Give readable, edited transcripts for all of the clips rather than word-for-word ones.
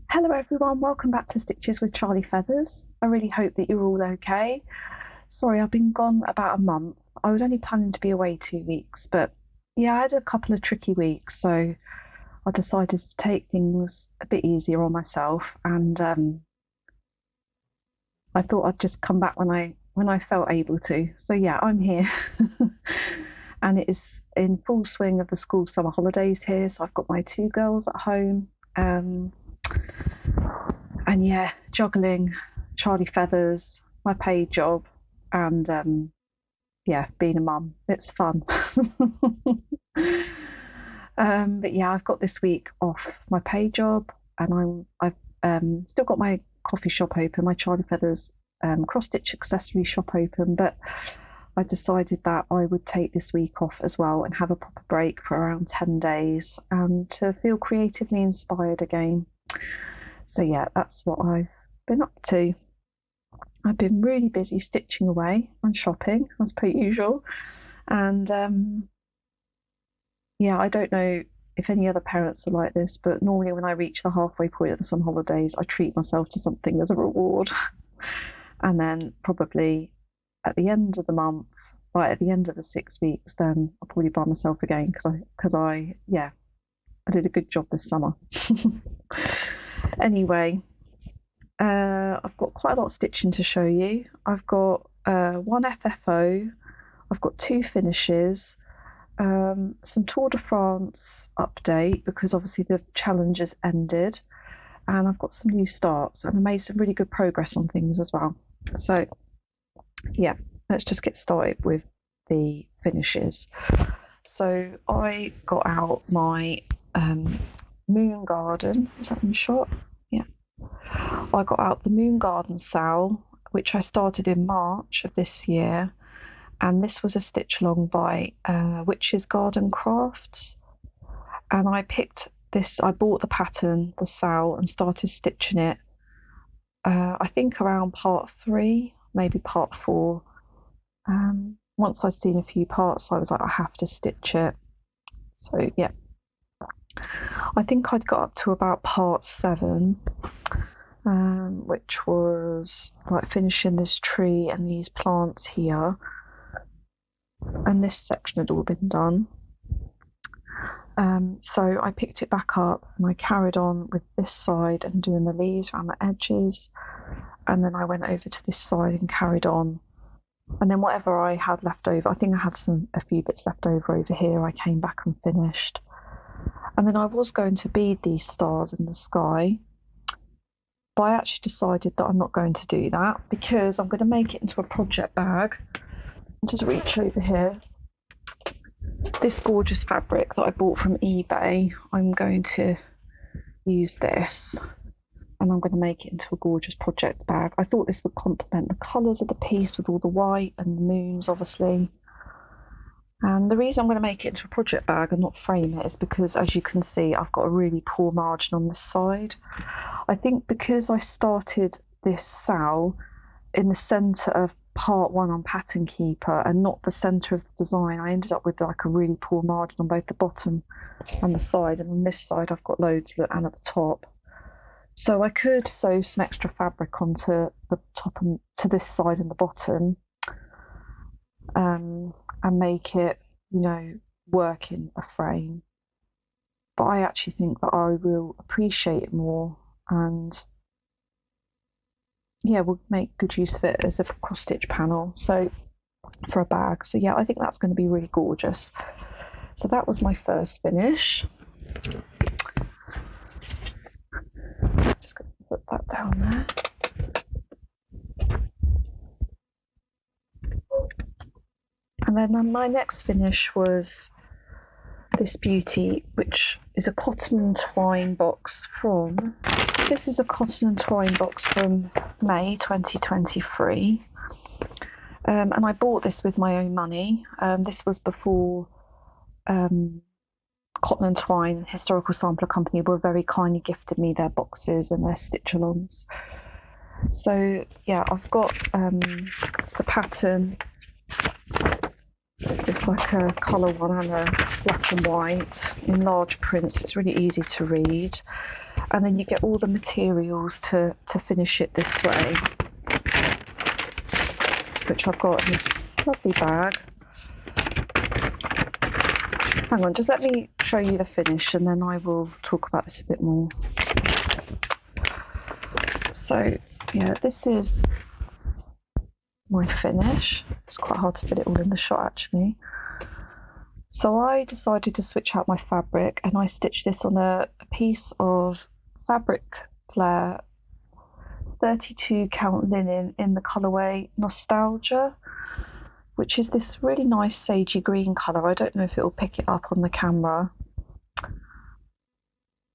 Hello everyone, welcome back to Stitches with Charly Feathers. I really hope that you're all okay. Sorry, I've been gone about a month. I was only planning to be away 2 weeks, but yeah, I had a couple of tricky weeks, so I decided to take things a bit easier on myself, and I thought I'd just come back when I felt able to. So yeah, I'm here, and it is in full swing of the school summer holidays here. So I've got my two girls at home. And yeah, juggling Charly Feathers, my paid job, and yeah, being a mum. It's fun. But yeah, I've got this week off my paid job, and I've still got my coffee shop open, my Charly Feathers cross stitch accessory shop open, but I decided that I would take this week off as well and have a proper break for around 10 days to feel creatively inspired again. So yeah, that's what I've been up to. I've been really busy stitching away and shopping as per usual, and yeah, I don't know if any other parents are like this, but normally when I reach the halfway point of the summer holidays, I treat myself to something as a reward, and then probably at the end of the month, like at the end of the 6 weeks, then I'll probably buy myself again because I did a good job this summer. Anyway, I've got quite a lot of stitching to show you. I've got one FFO, I've got two finishes, some Tour de France update because obviously the challenge has ended, and I've got some new starts, and I made some really good progress on things as well. So yeah, let's just get started with the finishes. So I got out my Moon Garden. Is that in shot? Yeah. I got out the Moon Garden SAL, which I started in March of this year, and this was a stitch along by Witch's Garden Crafts. And I picked this, I bought the pattern, the SAL, and started stitching it. I think around part 3, maybe part 4. Once I'd seen a few parts, I was like, I have to stitch it. So yeah, I think I'd got up to about part 7, which was like finishing this tree and these plants here, and this section had all been done. So I picked it back up and I carried on with this side and doing the leaves around the edges, and then I went over to this side and carried on, and then whatever I had left over, I think I had a few bits left over here, I came back and finished. And then I was going to bead these stars in the sky, but I actually decided that I'm not going to do that because I'm going to make it into a project bag. I'll just reach over here. This gorgeous fabric that I bought from eBay, I'm going to use this, and I'm going to make it into a gorgeous project bag. I thought this would complement the colours of the piece with all the white and the moons, obviously. And the reason I'm going to make it into a project bag and not frame it is because, as you can see, I've got a really poor margin on this side. I think because I started this SAL in the centre of part 1 on Pattern Keeper and not the centre of the design, I ended up with like a really poor margin on both the bottom and the side, and on this side I've got loads and at the top. So I could sew some extra fabric onto the top and to this side and the bottom, and make it, work in a frame. But I actually think that I will appreciate it more, and yeah, we'll make good use of it as a cross stitch panel, so for a bag. So yeah, I think that's going to be really gorgeous. So that was my first finish. Just going to put that down there. And then my next finish was this beauty, which is a Cotton and Twine box from, so this is a Cotton and Twine box from May 2023. And I bought this with my own money. This was before Cotton and Twine, historical sampler company, were very kindly gifted me their boxes and their stitch-alongs. So yeah, I've got the pattern, just like a colour one and a black and white in large print, so it's really easy to read. and then you get all the materials to finish it this way, which I've got in this lovely bag. Hang on, just let me show you the finish and then I will talk about this a bit more. So yeah, this is my finish. It's quite hard to fit it all in the shot actually. So I decided to switch out my fabric and I stitched this on a piece of fabric flare 32 count linen in the colourway Nostalgia, which is this really nice sagey green colour. I don't know if it will pick it up on the camera.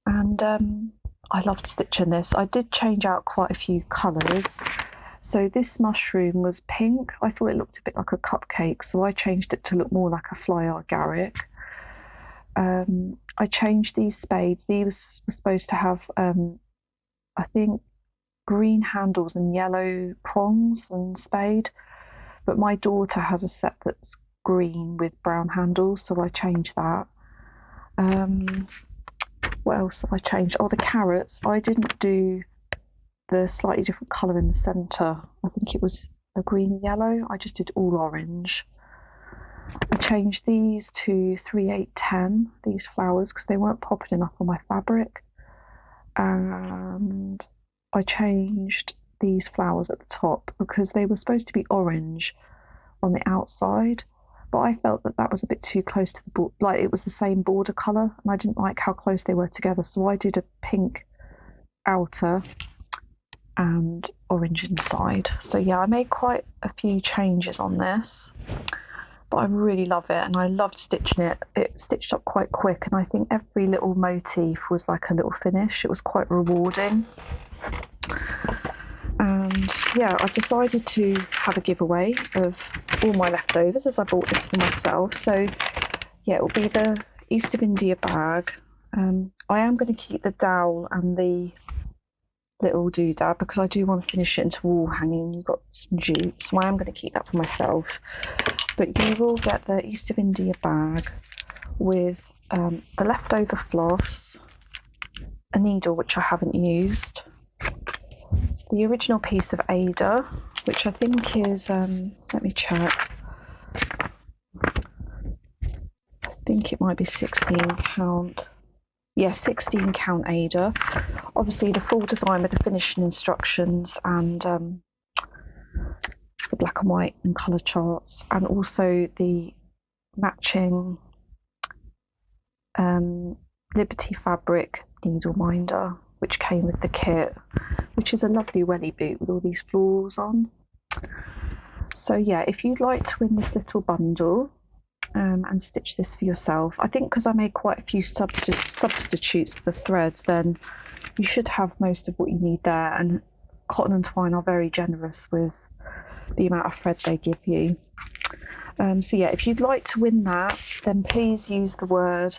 And I loved stitching this. I did change out quite a few colours. So this mushroom was pink. I thought it looked a bit like a cupcake, so I changed it to look more like a fly agaric. I changed these spades. These were supposed to have, I think, green handles and yellow prongs and spade. But my daughter has a set that's green with brown handles, so I changed that. What else have I changed? Oh, the carrots. I didn't do the slightly different colour in the centre. I think it was a green yellow. I just did all orange. I changed these to 3810, these flowers, because they weren't popping enough on my fabric. And I changed these flowers at the top because they were supposed to be orange on the outside, but I felt that that was a bit too close to the border, like it was the same border colour, and I didn't like how close they were together, so I did a pink outer and orange inside. So yeah, I made quite a few changes on this, but I really love it and I loved stitching it. It stitched up quite quick and I think every little motif was like a little finish. It was quite rewarding. And yeah, I've decided to have a giveaway of all my leftovers as I bought this for myself. So yeah, it will be the East of India bag. I am going to keep the dowel and the little doodad because I do want to finish it into wall hanging. You've got some jute, so I am going to keep that for myself. But you will get the East of India bag with the leftover floss, a needle which I haven't used, the original piece of Ada, which I think is, let me check, I think it might be 16 count. Yeah, 16 count Ada. Obviously the full design with the finishing instructions and the black and white and colour charts, and also the matching Liberty fabric needle minder which came with the kit, which is a lovely welly boot with all these florals on. So yeah, if you'd like to win this little bundle and stitch this for yourself, I think because I made quite a few substitutes for the threads, then you should have most of what you need there, and Cotton and Twine are very generous with the amount of thread they give you. So yeah, if you'd like to win that, then please use the word,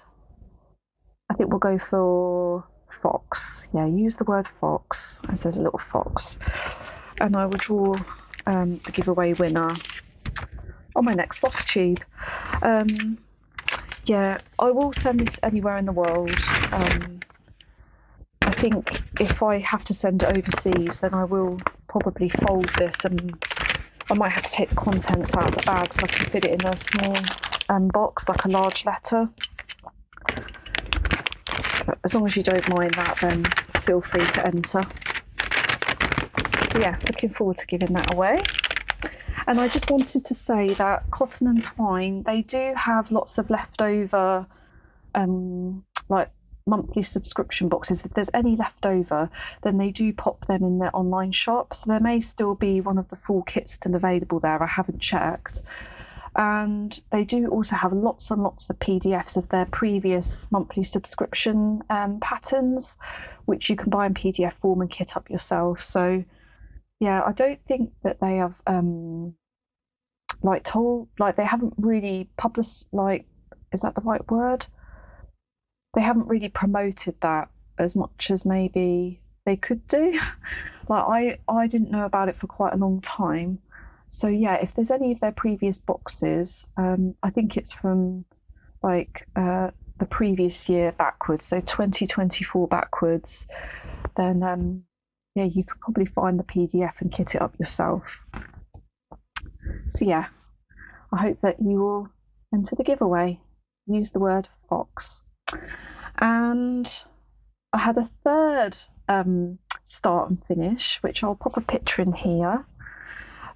I think we'll go for fox. Yeah, use the word fox, as there's a little fox, and I will draw the giveaway winner on my next Flosstube. Yeah, I will send this anywhere in the world. I think if I have to send it overseas, then I will probably fold this, and I might have to take the contents out of the bag so I can fit it in a small box, like a large letter. But as long as you don't mind that, then feel free to enter. So yeah, looking forward to giving that away. And I just wanted to say that Cotton and Twine, they do have lots of leftover like monthly subscription boxes. If there's any left over, then they do pop them in their online shop, so there may still be one of the full kits still available there. I haven't checked. And they do also have lots and lots of PDFs of their previous monthly subscription patterns, which you can buy in PDF form and kit up yourself. So yeah, I don't think that they have they haven't really published, like, is that the right word? They haven't really promoted that as much as maybe they could do. Like I didn't know about it for quite a long time. So yeah, if there's any of their previous boxes, I think it's from like the the previous year backwards, so 2024 backwards, then yeah, you could probably find the PDF and kit it up yourself. So yeah, I hope that you will enter the giveaway. Use the word fox. And I had a third start and finish, which I'll pop a picture in here.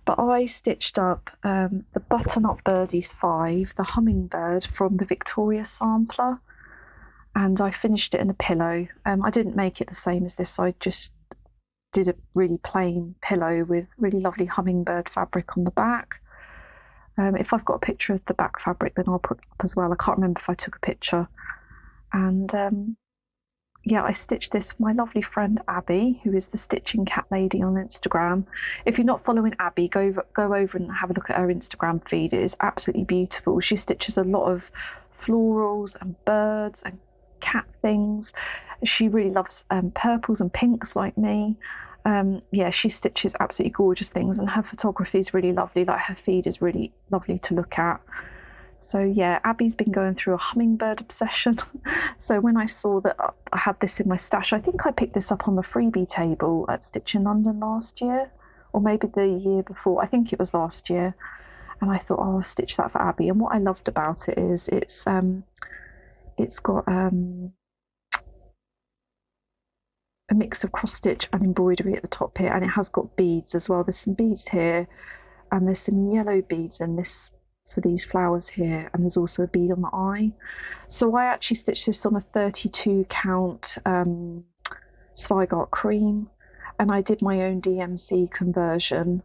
But I stitched up the Button-Up Birdies 5, the Hummingbird from the Victoria sampler, and I finished it in a pillow. I didn't make it the same as this, I just did a really plain pillow with really lovely hummingbird fabric on the back. If I've got a picture of the back fabric, then I'll put it up as well. I can't remember if I took a picture. And yeah, I stitched this for my lovely friend Abby, who is the Stitching Cat Lady on Instagram. If you're not following Abby, go over and have a look at her Instagram feed. It is absolutely beautiful. She stitches a lot of florals and birds and cat things. She really loves purples and pinks like me. Yeah, she stitches absolutely gorgeous things, and her photography is really lovely. Like, her feed is really lovely to look at. So yeah, Abby's been going through a hummingbird obsession. So when I saw that I had this in my stash, I think I picked this up on the freebie table at Stitch in London last year, or maybe the year before. I think it was last year. And I thought, oh, I'll stitch that for Abby. And what I loved about it is it's got a mix of cross stitch and embroidery at the top here, and it has got beads as well. There's some beads here, and there's some yellow beads in this for these flowers here, and there's also a bead on the eye. So I actually stitched this on a 32 count Zweigart cream, and I did my own DMC conversion,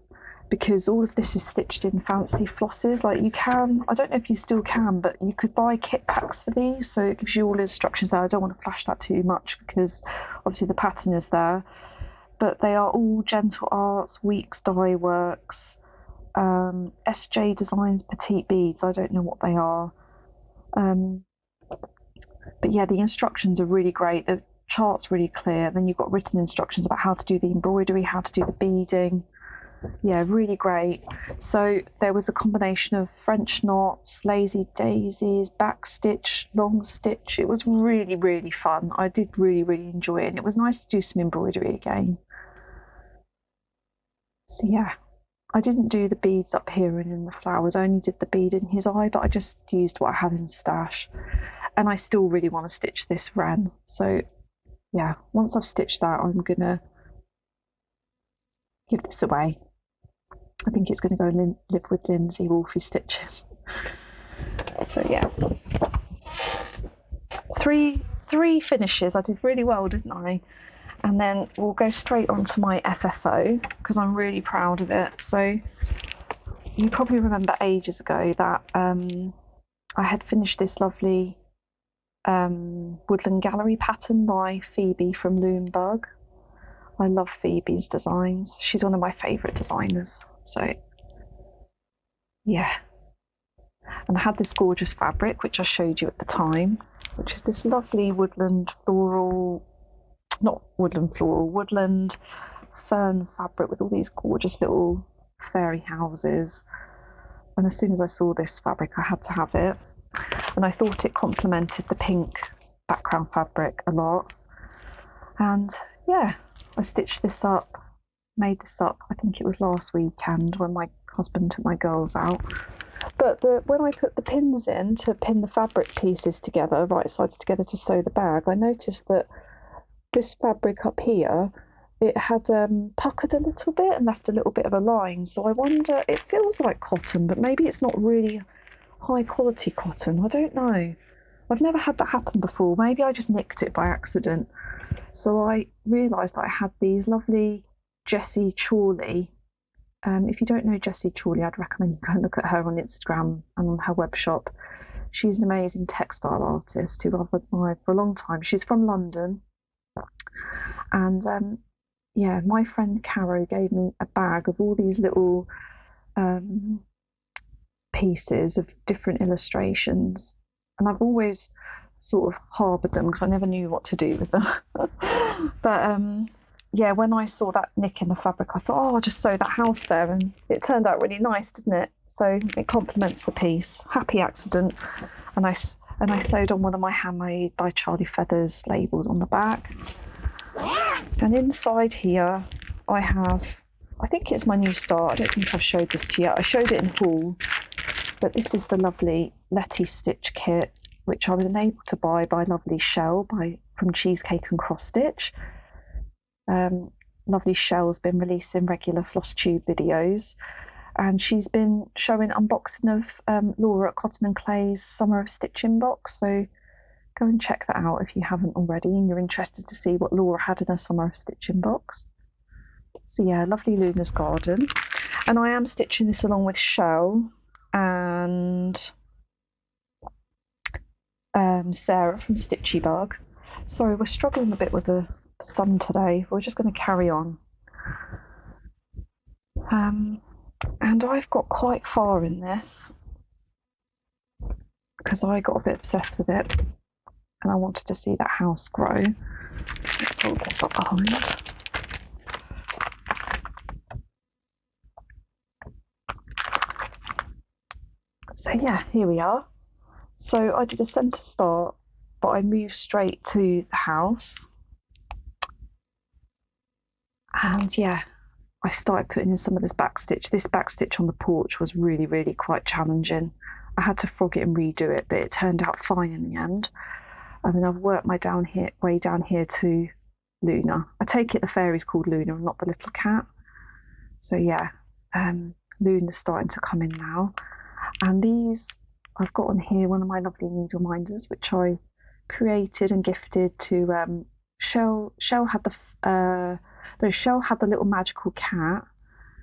because all of this is stitched in fancy flosses. Like, you can, I don't know if you still can, but you could buy kit packs for these, so it gives you all the instructions there. I don't want to flash that too much because obviously the pattern is there, but they are all Gentle Arts, Weeks Dye Works, SJ Designs petite beads. I don't know what they are, but yeah, the instructions are really great. The chart's really clear. Then you've got written instructions about how to do the embroidery, how to do the beading. Yeah, really great. So there was a combination of French knots, lazy daisies, back stitch, long stitch. It was really, really fun. I did really, really enjoy it, and it was nice to do some embroidery again. So yeah, I didn't do the beads up here and in the flowers. I only did the bead in his eye, but I just used what I had in stash. And I still really want to stitch this wren. So yeah, once I've stitched that, I'm gonna give this away. I think it's going to go and live with Lindsay Wolfie Stitches. So yeah, three finishes. I did really well, didn't I? And then we'll go straight on to my FFO, because I'm really proud of it. So you probably remember ages ago that I had finished this lovely Woodland Gallery pattern by Phoebe from Loombug. I love Phoebe's designs. She's one of my favourite designers. So yeah, and I had this gorgeous fabric which I showed you at the time, which is this lovely woodland floral, not woodland floral, woodland fern fabric with all these gorgeous little fairy houses. And as soon as I saw this fabric, I had to have it, and I thought it complemented the pink background fabric a lot. And yeah, I stitched this up, made this up, I think it was last weekend when my husband took my girls out. But when I put the pins in to pin the fabric pieces together, right sides together to sew the bag, I noticed that this fabric up here, it had puckered a little bit and left a little bit of a line. So I wonder, it feels like cotton, but maybe it's not really high quality cotton. I don't know. I've never had that happen before. Maybe I just nicked it by accident. So I realised that I had these lovely Jessie Charly. If you don't know Jessie Charly, I'd recommend you go and look at her on Instagram and on her web shop. She's an amazing textile artist who I've admired for a long time. She's from London. And yeah, my friend Caro gave me a bag of all these little pieces of different illustrations. And I've always sort of harboured them because I never knew what to do with them. But yeah, when I saw that nick in the fabric, I thought, oh, I'll just sew that house there, and it turned out really nice, didn't it? So it complements the piece. Happy accident. And and I sewed on one of my Handmade by Charly Feathers labels on the back. And inside here I have, I think it's my new start, I don't think I've showed this to you yet. I showed it in haul, but this is the lovely Letistitch kit, which I was enabled to buy by lovely Shell from Cheesecake and Cross Stitch. Lovely Shell's been releasing regular Flosstube videos, and she's been showing unboxing of Laura at Cotton and Clay's Summer of Stitching box, so go and check that out if you haven't already and you're interested to see what Laura had in her Summer of Stitching box. So yeah, lovely Luna's Garden. And I am stitching this along with Shell and Sarah from Stitchy Bug. Sorry, we're struggling a bit with the sun today. We're just going to carry on. And I've got quite far in this because I got a bit obsessed with it and I wanted to see that house grow. Let's hold this up behind. So yeah, here we are. So I did a centre start, but I moved straight to the house. And yeah, I started putting in some of this backstitch. This backstitch on the porch was really, really quite challenging. I had to frog it and redo it, but it turned out fine in the end. And then I've worked my way down here to Luna. I take it the fairy's called Luna and not the little cat. So yeah, Luna's starting to come in now. And these, I've got on here one of my lovely needle minders, which I created and gifted to Shell. Shell had the little magical cat,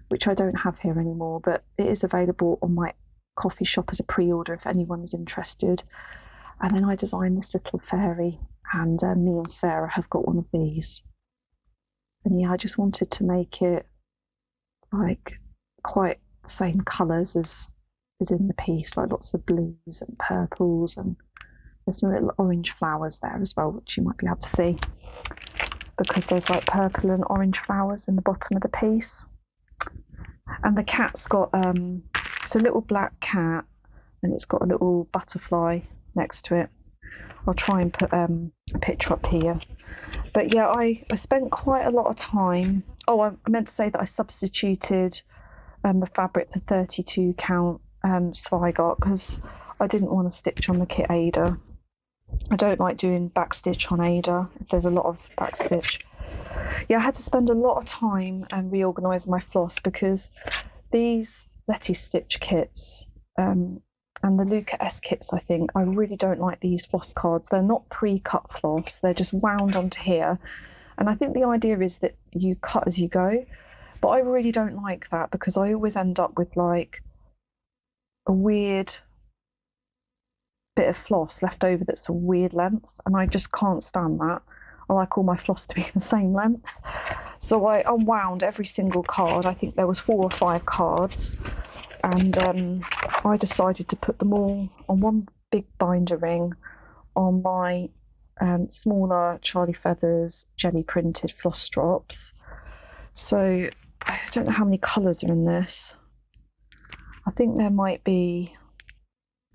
which I don't have here anymore, but it is available on my coffee shop as a pre-order if anyone is interested. And then I designed this little fairy, and me and Sarah have got one of these. And yeah, I just wanted to make it like quite the same colours as in the piece, like lots of blues and purples, and there's some little orange flowers there as well, which you might be able to see, because there's like purple and orange flowers in the bottom of the piece. And the cat's got it's a little black cat, and it's got a little butterfly next to it. I'll try and put a picture up here. But yeah, I spent quite a lot of time. Oh, I meant to say that I substituted the fabric for 32 count Zweigart because I didn't want to stitch on the kit Ada. I don't like doing backstitch on Ada if there's a lot of backstitch. Yeah, I had to spend a lot of time and reorganising my floss because these Letistitch kits and the Luca S kits, I think, I really don't like these floss cards. They're not pre-cut floss, they're just wound onto here. And I think the idea is that you cut as you go, but I really don't like that because I always end up with like a weird bit of floss left over that's a weird length, and I just can't stand that. I like all my floss to be the same length. So I unwound every single card. I think there was 4 or 5 cards, and I decided to put them all on one big binder ring on my smaller Charly Feathers jelly printed floss drops. So I don't know how many colours are in this. I think there might be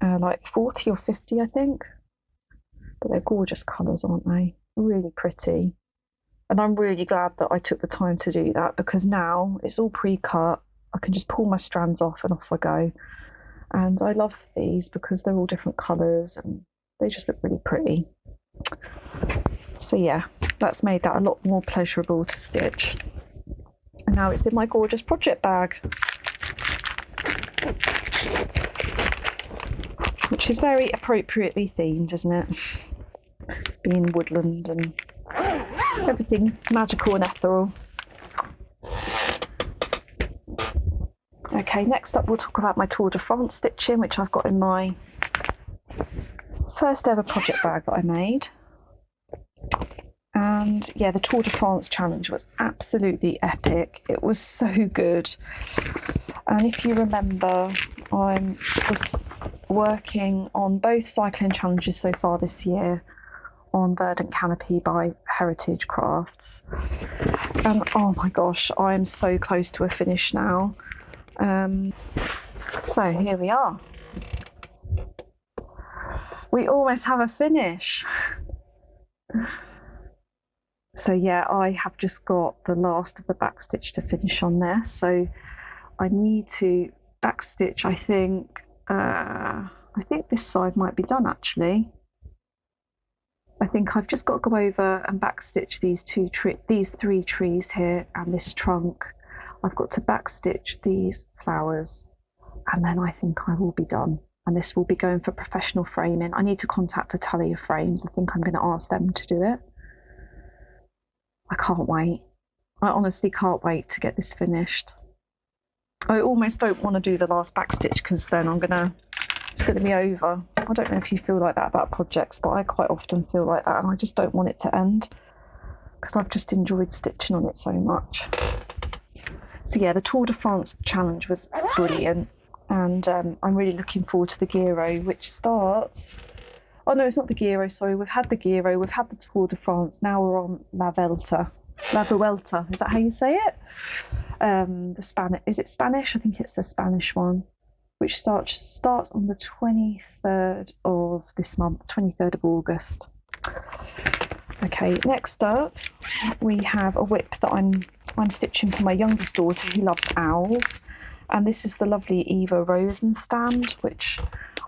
like 40 or 50, I think. But they're gorgeous colours, aren't they? Really pretty. And I'm really glad that I took the time to do that because now it's all pre-cut. I can just pull my strands off and off I go. And I love these because they're all different colours and they just look really pretty. So yeah, that's made that a lot more pleasurable to stitch. And now it's in my gorgeous project bag, which is very appropriately themed, isn't it? Being woodland and everything magical and ethereal. Okay, next up we'll talk about my Tour de France stitching, which I've got in my first ever project bag that I made. And yeah, the Tour de France challenge was absolutely epic. It was so good. And if you remember, I was working on both cycling challenges so far this year on Verdant Canopy by Heritage Crafts. And oh my gosh, I am so close to a finish now. So here we are. We almost have a finish. So yeah, I have just got the last of the backstitch to finish on there. So I need to backstitch, I think this side might be done actually. I think I've just got to go over and backstitch these three trees here and this trunk. I've got to backstitch these flowers, and then I think I will be done. And this will be going for professional framing. I need to contact Italia Frames. I think I'm going to ask them to do it. I can't wait. I honestly can't wait to get this finished. I almost don't want to do the last backstitch because then it's going to be over. I don't know if you feel like that about projects, but I quite often feel like that, and I just don't want it to end because I've just enjoyed stitching on it so much. So yeah, the Tour de France challenge was brilliant, and I'm really looking forward to the Giro, which starts... Oh no, it's not the Giro, sorry. We've had the Giro, we've had the Tour de France, now we're on La Vuelta, is that how you say it? Is it Spanish? I think it's the Spanish one, which starts on the 23rd of this month, 23rd of August. Okay, next up we have a whip that I'm stitching for my youngest daughter who loves owls, and this is the lovely Eva Rosenstand, which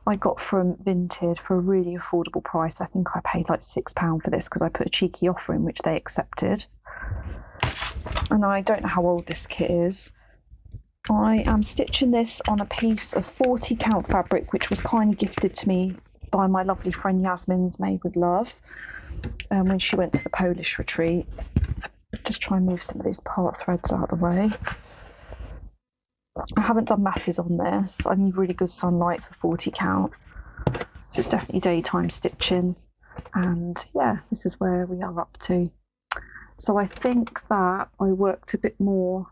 I got from Vinted for a really affordable price. I think I paid like £6 for this because I put a cheeky offer in which they accepted. And I don't know how old this kit is. I am stitching this on a piece of 40 count fabric which was kindly gifted to me by my lovely friend Yasmin's Made with Love when she went to the Polish retreat. Just try and move some of these part threads out of the way. I haven't done masses on this. I need really good sunlight for 40 count. So it's definitely daytime stitching. And yeah, this is where we are up to. So I think that I worked a bit more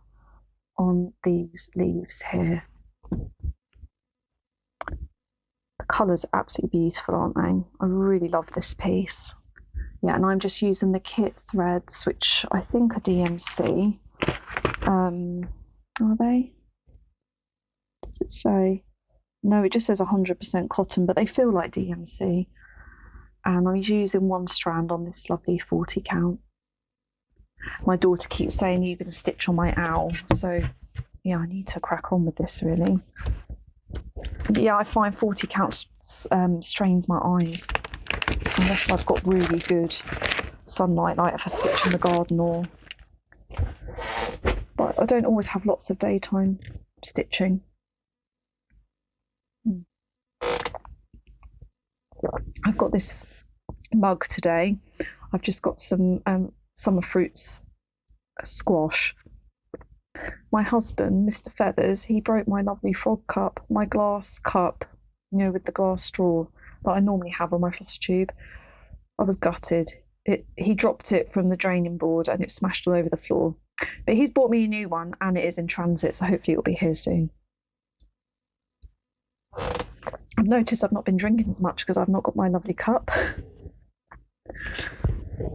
on these leaves here. The colours are absolutely beautiful, aren't they? I really love this piece. Yeah, and I'm just using the kit threads, which I think are DMC. Are they? Does it say? No, it just says 100% cotton, but they feel like DMC. And I'm using one strand on this lovely 40 count. My daughter keeps saying you're going to stitch on my owl, so yeah, I need to crack on with this really. But yeah, I find 40 count strains my eyes unless I've got really good sunlight, like if I stitch in the garden or... But I don't always have lots of daytime stitching. I've got this mug today. I've just got some summer fruits squash. My husband, Mr. Feathers, he broke my lovely frog cup, my glass cup, you know, with the glass straw that I normally have on my Flosstube. I was gutted. He dropped it from the draining board and it smashed all over the floor. But he's bought me a new one and it is in transit, so hopefully it'll be here soon. I've noticed I've not been drinking as much because I've not got my lovely cup.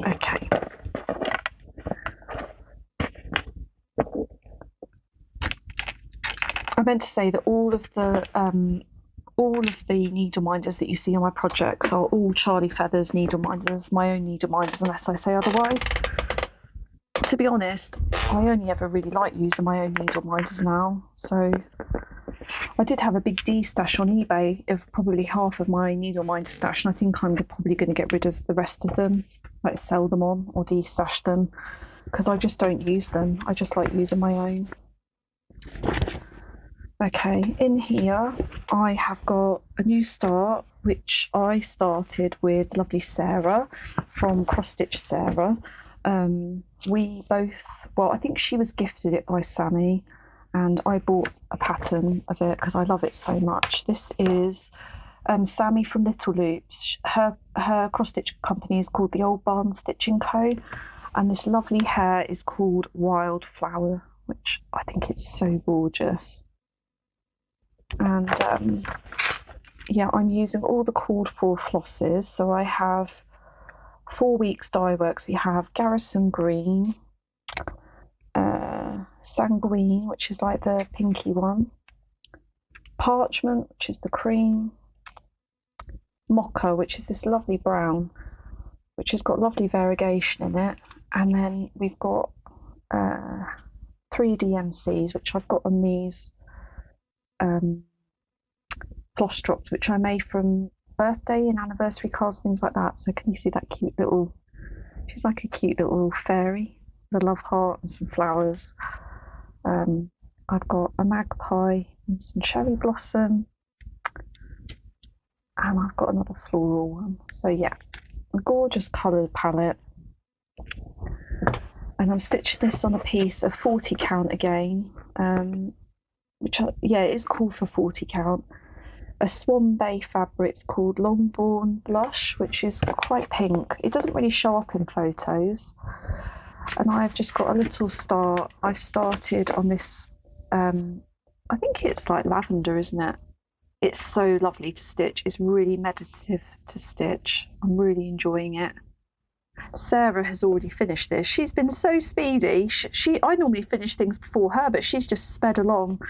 Okay. I meant to say that all of the needle minders that you see on my projects are all Charly Feathers needle minders, my own needle minders, unless I say otherwise. To be honest, I only ever really like using my own needle minders now. So I did have a big D stash on eBay of probably half of my needle minder stash, and I think I'm probably going to get rid of the rest of them, like sell them on or de-stash them, because I just don't use them. I just like using my own. Okay, in here I have got a new start, which I started with lovely Sarah from Cross Stitch Sarah. We both, well, I think she was gifted it by Sammy, and I bought a pattern of it because I love it so much. This is Sammy from Little Loops. Her cross stitch company is called the Old Barn Stitching Co, and this lovely hair is called Wildflower, which I think it's so gorgeous. And yeah, I'm using all the called for flosses. So I have 4 weeks dye works. We have Garrison Green, Sanguine, which is like the pinky one, Parchment, which is the cream, mocha, which is this lovely brown, which has got lovely variegation in it. And then we've got 3 DMCs, which I've got on these floss drops, which I made from birthday and anniversary cards, things like that. So can you see that cute little, she's like a cute little fairy, the love heart and some flowers. I've got a magpie and some cherry blossom, and I've got another floral one. So yeah, a gorgeous colour palette. And I'm stitching this on a piece of 40 count again, which yeah, it is called for 40 count. A Swan Bay fabric called Longbourn Blush, which is quite pink. It doesn't really show up in photos. And I've just got a little start. I've started on this, I think it's like lavender, isn't it? It's so lovely to stitch. It's really meditative to stitch. I'm really enjoying it. Sarah has already finished this. She's been so speedy. I normally finish things before her, but she's just sped along.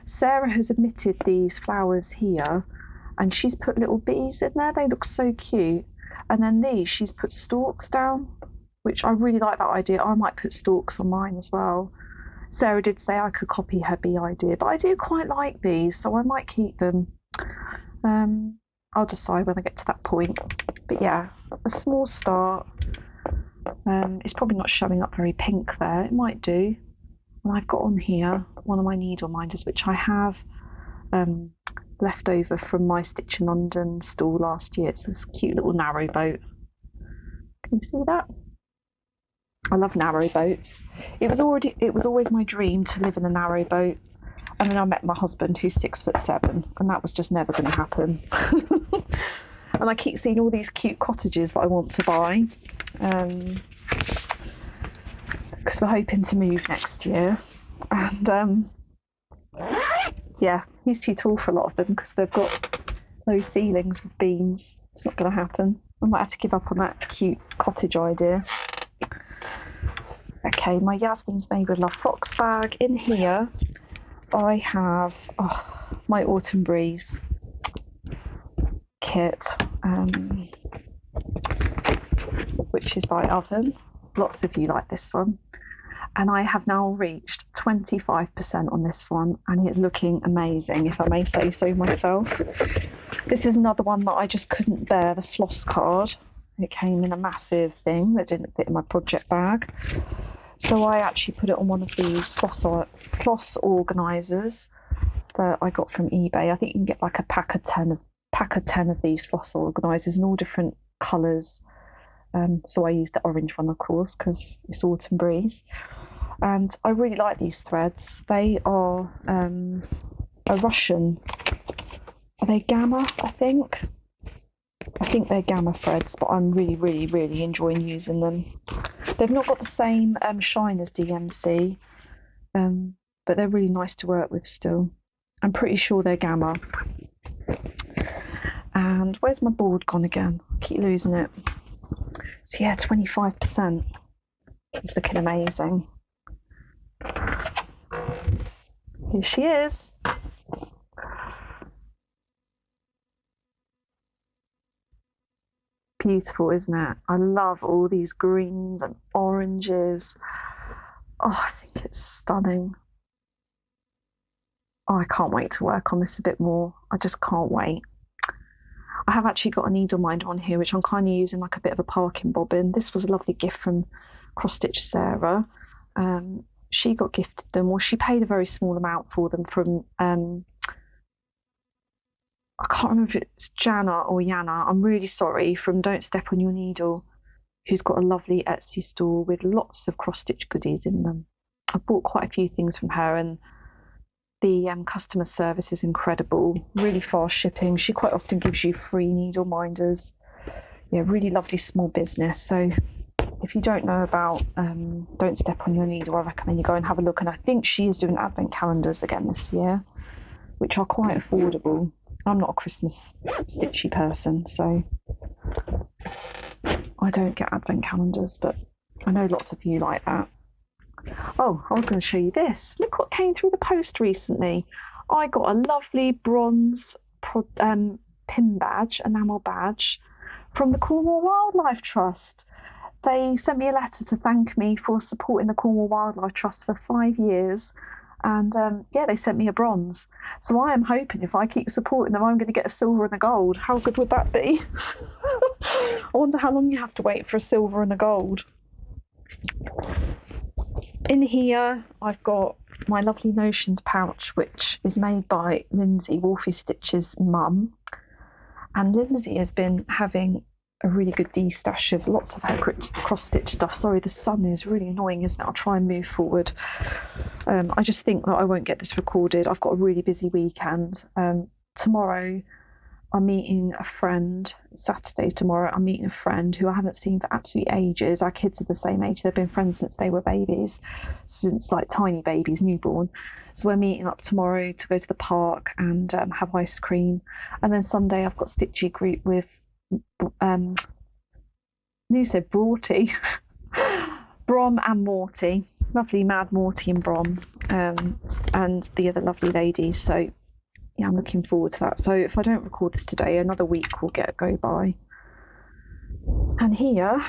Sarah has omitted these flowers here, and she's put little bees in there. They look so cute. And then these, she's put stalks down, which I really like that idea. I might put stalks on mine as well. Sarah did say I could copy her bee idea, but I do quite like these, so I might keep them. I'll decide when I get to that point. But yeah, a small start. It's probably not showing up very pink there. It might do. And I've got on here one of my needle minders, which I have left over from my Stitch in London stall last year. It's this cute little narrow boat. Can you see that? I love narrow boats. It was always my dream to live in a narrow boat. And then I met my husband, who's 6'7", and that was just never going to happen. And I keep seeing all these cute cottages that I want to buy, because we're hoping to move next year. And yeah, he's too tall for a lot of them because they've got low ceilings with beams. It's not going to happen. I might have to give up on that cute cottage idea. Okay, my Yasmin's Made with Love Fox bag. In here, I have my Autumn Breeze kit, which is by Oven. Lots of you like this one. And I have now reached 25% on this one, and it's looking amazing, if I may say so myself. This is another one that I just couldn't bear, the floss card. It came in a massive thing that didn't fit in my project bag. So I actually put it on one of these floss organisers that I got from eBay. I think you can get like a pack of 10 of these floss organisers in all different colours. So I used the orange one, of course, because it's Autumn Breeze. And I really like these threads. They are a Russian. Are they Gamma, I think? I think they're Gamma threads, but I'm really, really, really enjoying using them. They've not got the same shine as DMC, but they're really nice to work with still. I'm pretty sure they're Gamma. And where's my board gone again? I keep losing it. So yeah, 25%. It's looking amazing. Here she is. Beautiful, isn't it? I love all these greens and oranges. Oh, I think it's stunning. Oh, I can't wait to work on this a bit more. I just can't wait. I have actually got a needle minder on here, which I'm kind of using like a bit of a parking bobbin. This was a lovely gift from Cross Stitch Sarah. She got gifted them, or she paid a very small amount for them from, I can't remember if it's Jana or Yana. I'm really sorry, from Don't Step on Your Needle, who's got a lovely Etsy store with lots of cross stitch goodies in them. I bought quite a few things from her, and the customer service is incredible. Really fast shipping. She quite often gives you free needle minders. Yeah, really lovely small business. So if you don't know about Don't Step on Your Needle, I recommend you go and have a look. And I think she is doing advent calendars again this year, which are quite affordable. I'm not a Christmas stitchy person, so I don't get advent calendars, but I know lots of you like that. Oh, I was going to show you this. Look what came through the post recently. I got a lovely bronze pin badge, enamel badge, from the Cornwall Wildlife Trust. They sent me a letter to thank me for supporting the Cornwall Wildlife Trust for 5 years. And yeah, they sent me a bronze. So I am hoping if I keep supporting them, I'm going to get a silver and a gold. How good would that be? I wonder how long you have to wait for a silver and a gold. In here, I've got my lovely Notions pouch, which is made by Lindsay, Wolfie Stitch's mum. And Lindsay has been having a really good de-stash of lots of her cross-stitch stuff. Sorry, the sun is really annoying, isn't it? I'll try and move forward. I just think that I won't get this recorded. I've got a really busy weekend. Tomorrow, I'm meeting a friend. Saturday tomorrow, I'm meeting a friend who I haven't seen for absolutely ages. Our kids are the same age. They've been friends since they were babies, since like tiny babies, newborn. So we're meeting up tomorrow to go to the park and have ice cream. And then Sunday, I've got Stitchy group with you said Broughty, Brom and Morty, lovely Mad Morty and Brom, and the other lovely ladies. So yeah, I'm looking forward to that. So if I don't record this today, another week will go by. And here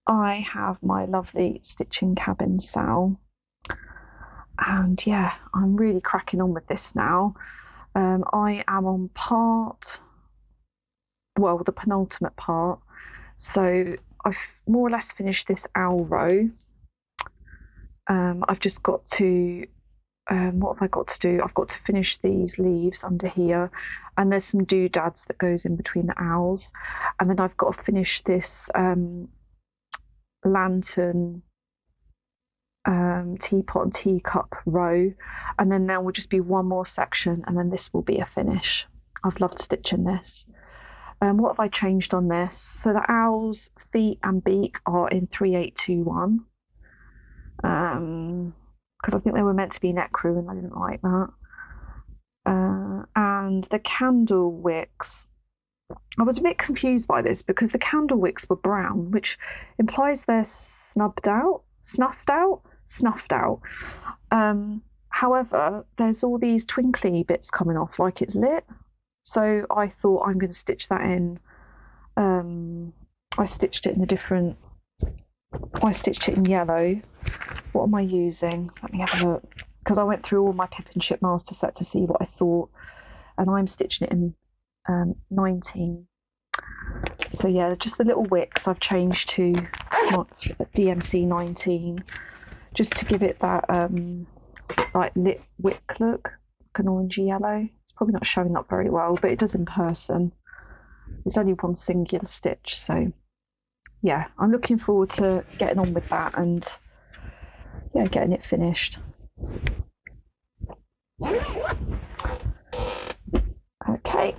I have my lovely stitching Cabin SAL, and yeah, I'm really cracking on with this now. I am on the penultimate part, so I've more or less finished this owl row. I've just got to what have I got to do? I've got to finish these leaves under here, and there's some doodads that goes in between the owls, and then I've got to finish this lantern, teapot and teacup row, and then there will just be one more section, and then this will be a finish. I've loved stitching this. What have I changed on this? So the owl's feet and beak are in 3821. Because I think they were meant to be necru and I didn't like that. And the candle wicks, I was a bit confused by this because the candle wicks were brown, which implies they're snuffed out. However, there's all these twinkly bits coming off like it's lit. So I thought I'm going to stitch that in. I stitched it in yellow. What am I using? Let me have a look. Because I went through all my Pip and Chip master set to see what I thought. And I'm stitching it in 19. So yeah, just the little wicks I've changed to DMC 19. Just to give it that like lit wick look. Like an orangey yellow. It's probably not showing up very well, but it does in person. It's only one singular stitch, so yeah, I'm looking forward to getting on with that and yeah, getting it finished. Okay.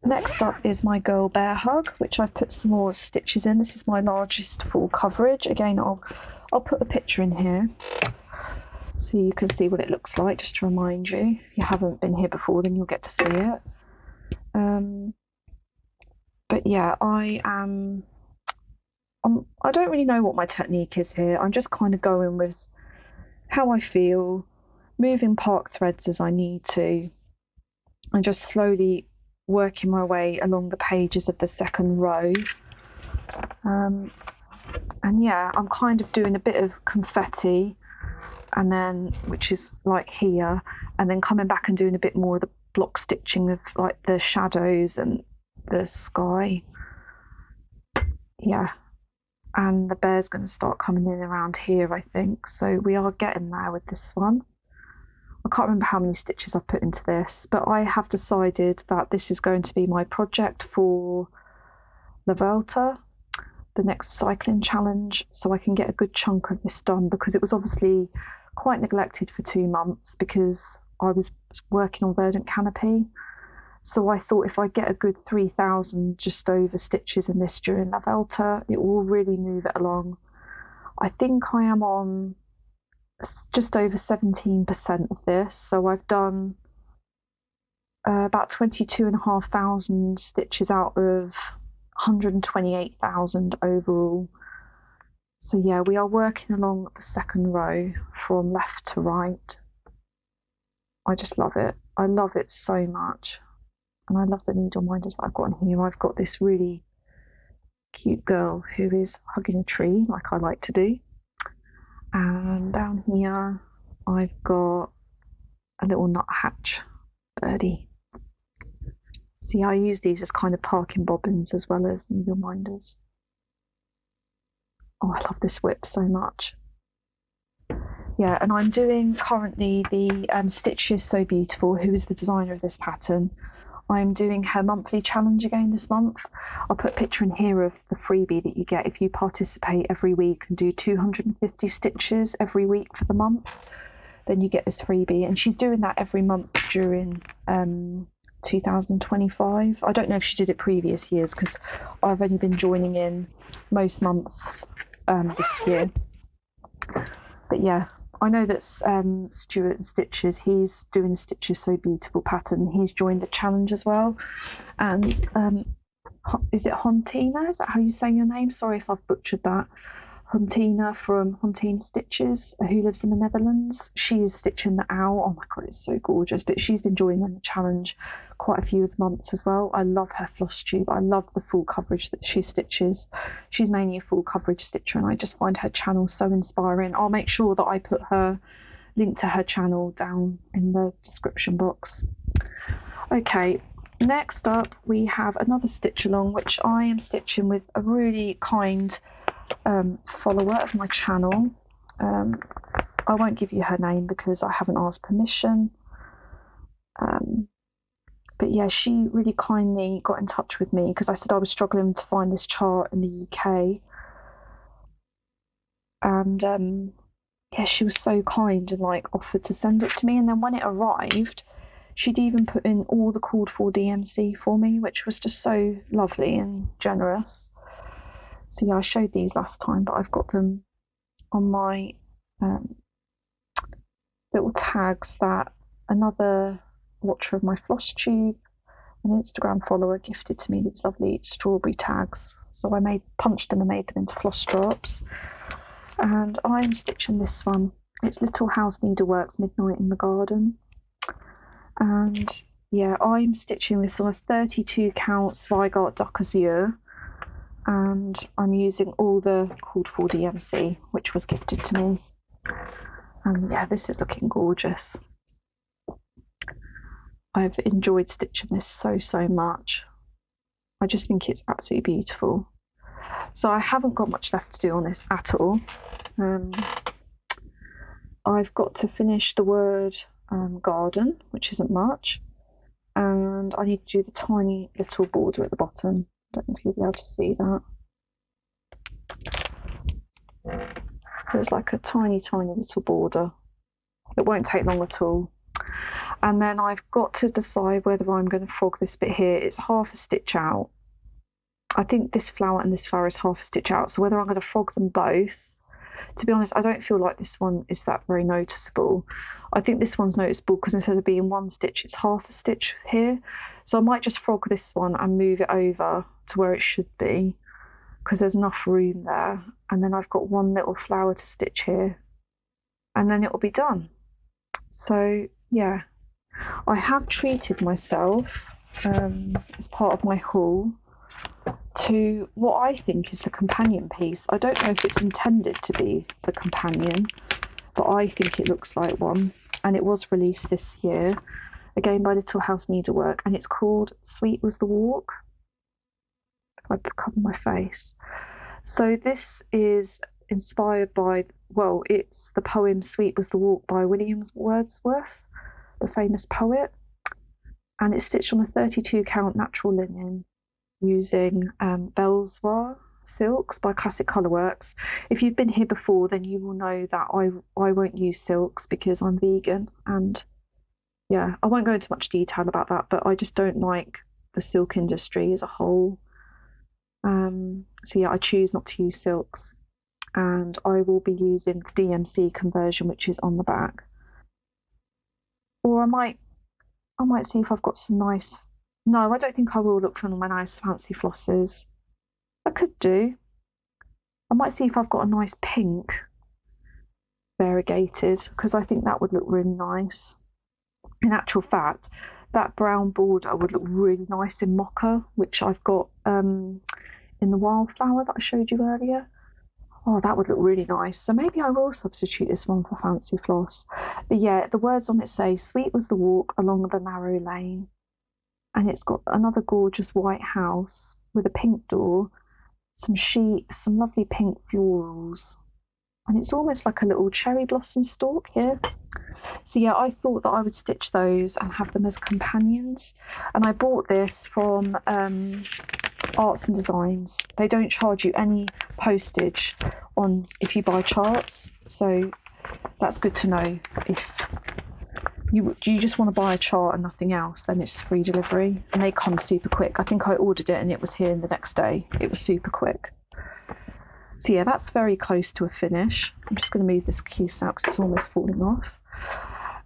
Next up is my Girl Bear Hug, which I've put some more stitches in. This is my largest full coverage. Again, I'll put a picture in here so you can see what it looks like, just to remind you. If you haven't been here before, then you'll get to see it. But yeah, I don't really know what my technique is here. I'm just kind of going with how I feel, moving park threads as I need to, and just slowly working my way along the pages of the second row. And yeah, I'm kind of doing a bit of confetti, and then, which is like here, and then coming back and doing a bit more of the block stitching of like the shadows and the sky. Yeah, and the bear's going to start coming in around here, I think. So we are getting there with this one. I can't remember how many stitches I've put into this, but I have decided that this is going to be my project for La Vuelta, the next cycling challenge, so I can get a good chunk of this done, because it was obviously quite neglected for 2 months because I was working on Verdant Canopy. So I thought if I get a good 3,000 just over stitches in this during La Vuelta, it will really move it along. I think I am on just over 17% of this, so I've done about 22,500 stitches out of 128,000 overall. So yeah, we are working along the second row from left to right. I just love it. I love it so much. And I love the needle minders that I've got on here. I've got this really cute girl who is hugging a tree like I like to do. And down here I've got a little nuthatch birdie. See, I use these as kind of parking bobbins as well as needle minders. Oh, I love this whip so much. Yeah, and I'm doing currently the Stitch is So Beautiful, who is the designer of this pattern. I'm doing her monthly challenge again this month. I'll put a picture in here of the freebie that you get if you participate every week and do 250 stitches every week for the month. Then you get this freebie, and she's doing that every month during 2025. I don't know if she did it previous years because I've only been joining in most months this year. But yeah, I know that Stuart and Stitches, he's doing Stitches So Beautiful pattern. He's joined the challenge as well. And is it Hontina? Is that how you say your name? Sorry if I've butchered that. Hontina from Hontina Stitches, who lives in the Netherlands. She is stitching the owl. Oh my god, it's so gorgeous. But she's been joining the challenge quite a few of the months as well. I love her Flosstube. I love the full coverage that she stitches. She's mainly a full coverage stitcher, and I just find her channel so inspiring. I'll make sure that I put her link to her channel down in the description box. Okay, next up we have another stitch along, which I am stitching with a really kind follower of my channel. I won't give you her name because I haven't asked permission. But yeah, she really kindly got in touch with me because I said I was struggling to find this chart in the UK. And yeah, she was so kind and like offered to send it to me. And then when it arrived, she'd even put in all the called for DMC for me, which was just so lovely and generous. So yeah, I showed these last time, but I've got them on my little tags that another watcher of my Flosstube, an Instagram follower, gifted to me these lovely strawberry tags. So I punched them and made them into floss drops. And I'm stitching this one. It's Little House Needleworks Midnight in the Garden. And yeah, I'm stitching this on a 32 count Zweigart Duck Azure. And I'm using all the called for DMC, which was gifted to me. And yeah, this is looking gorgeous. I've enjoyed stitching this so much. I just think it's absolutely beautiful. So I haven't got much left to do on this at all. I've got to finish the word garden, which isn't much. And I need to do the tiny little border at the bottom. I don't know if you'll be able to see that. So it's like a tiny little border. It won't take long at all. And then I've got to decide whether I'm going to frog this bit here. It's half a stitch out. I think this flower and this flower is half a stitch out. So whether I'm going to frog them both, to be honest, I don't feel like this one is that very noticeable. I think this one's noticeable because instead of being one stitch, it's half a stitch here. So I might just frog this one and move it over to where it should be because there's enough room there. And then I've got one little flower to stitch here and then it will be done. So yeah, I have treated myself as part of my haul to what I think is the companion piece. I don't know if it's intended to be the companion, but I think it looks like one. And it was released this year, again by Little House Needlework, and it's called Sweet Was the Walk. If I cover my face. So this is inspired by, well, it's the poem Sweet Was the Walk by William Wordsworth, the famous poet. And it's stitched on a 32 count natural linen using Belsoir silks by Classic Colourworks. If you've been here before, then you will know that I won't use silks because I'm vegan, and yeah, I won't go into much detail about that, but I just don't like the silk industry as a whole. So yeah, I choose not to use silks, and I will be using the DMC conversion, which is on the back. Or I might see if I've got some nice. No, I don't think I will look for my nice fancy flosses. I could do. I might see if I've got a nice pink variegated, because I think that would look really nice. In actual fact, that brown border would look really nice in mocha, which I've got in the Wildflower that I showed you earlier. Oh, that would look really nice. So maybe I will substitute this one for Fancy Floss. But yeah, the words on it say, "Sweet was the walk along the narrow lane." And it's got another gorgeous white house with a pink door, some sheep, some lovely pink florals. And it's almost like a little cherry blossom stalk here. So yeah, I thought that I would stitch those and have them as companions. And I bought this from Arts and Designs. They don't charge you any postage on if you buy charts, so that's good to know. If you just want to buy a chart and nothing else, then it's free delivery, and they come super quick. I think I ordered it and it was here the next day. It was super quick. So yeah, that's very close to a finish. I'm just going to move this cuse out because it's almost falling off.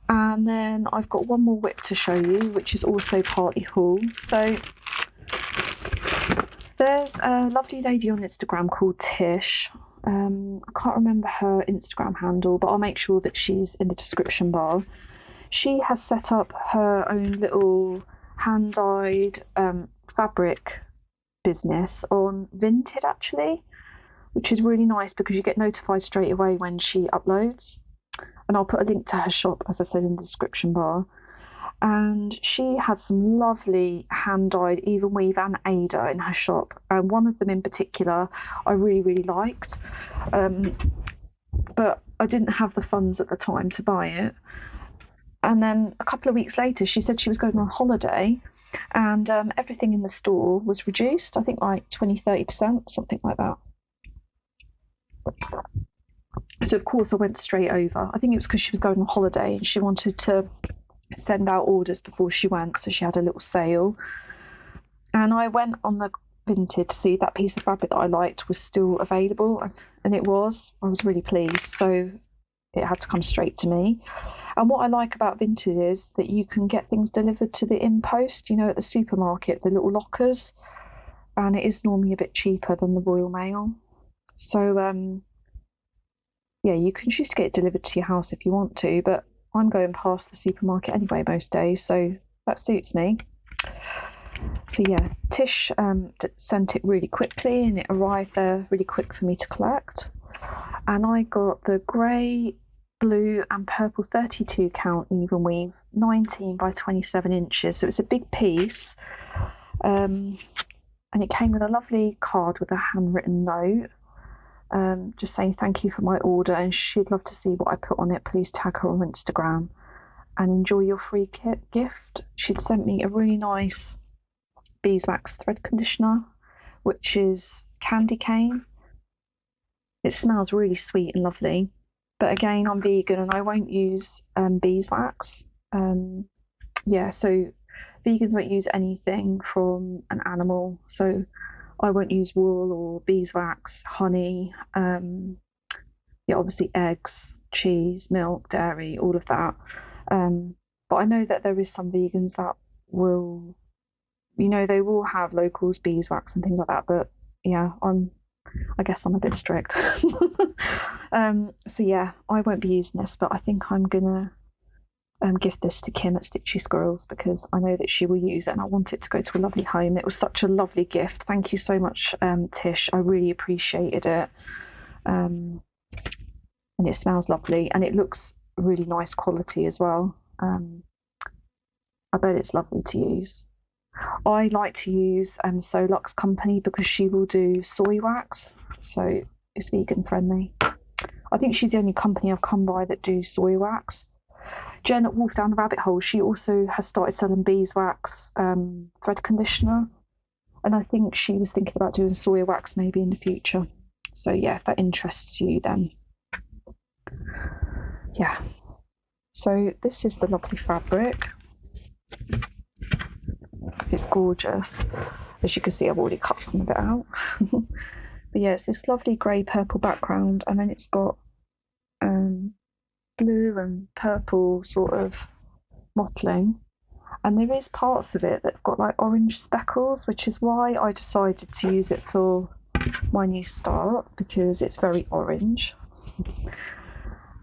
And then I've got one more whip to show you, which is also partly haul. So there's a lovely lady on Instagram called Tish. I can't remember her Instagram handle, but I'll make sure that she's in the description bar. She has set up her own little hand-dyed fabric business on Vinted, actually, which is really nice because you get notified straight away when she uploads. And I'll put a link to her shop, as I said, in the description bar. And she has some lovely hand-dyed even weave and Ada in her shop. And one of them in particular I really, really liked. But I didn't have the funds at the time to buy it. And then a couple of weeks later, she said she was going on holiday, and everything in the store was reduced. I think like 20-30%, something like that. So of course I went straight over. I think it was because she was going on holiday and she wanted to send out orders before she went, so she had a little sale. And I went on the Vinted to see that piece of fabric that I liked was still available, and it was. I was really pleased, so it had to come straight to me. And what I like about Vinted is that you can get things delivered to the in-post, you know, at the supermarket, the little lockers, and it is normally a bit cheaper than the Royal Mail. So yeah, you can choose to get it delivered to your house if you want to, but I'm going past the supermarket anyway most days, so that suits me. So yeah, Tish sent it really quickly, and it arrived there really quick for me to collect. And I got the grey, blue and purple 32 count even weave, 19 by 27 inches, so it's a big piece. And it came with a lovely card with a handwritten note, just saying thank you for my order, and she'd love to see what I put on it. Please tag her on Instagram and enjoy your free gift. She'd sent me a really nice beeswax thread conditioner, which is candy cane. It smells really sweet and lovely, but again, I'm vegan and I won't use beeswax. Yeah, so vegans won't use anything from an animal, so I won't use wool or beeswax, honey, yeah, obviously eggs, cheese, milk, dairy, all of that. But I know that there is some vegans that will, you know, they will have locals, beeswax and things like that, but yeah, I guess I'm a bit strict. So yeah, I won't be using this, but I think I'm gonna gift this to Kim at Stitchy Squirrels because I know that she will use it, and I want it to go to a lovely home. It was such a lovely gift. Thank you so much, Tish. I really appreciated it. And it smells lovely, and it looks really nice quality as well. I bet it's lovely to use. I like to use Solux Company because she will do soy wax, so it's vegan friendly. I think she's the only company I've come by that do soy wax. Jen at Wolf Down the Rabbit Hole, she also has started selling beeswax thread conditioner, and I think she was thinking about doing soy wax maybe in the future. So yeah, if that interests you, then yeah. So this is the lovely fabric. It's gorgeous. As you can see, I've already cut some of it out. But yeah, it's this lovely grey purple background, and then it's got blue and purple sort of mottling, and there is parts of it that've got like orange speckles, which is why I decided to use it for my new start, because it's very orange.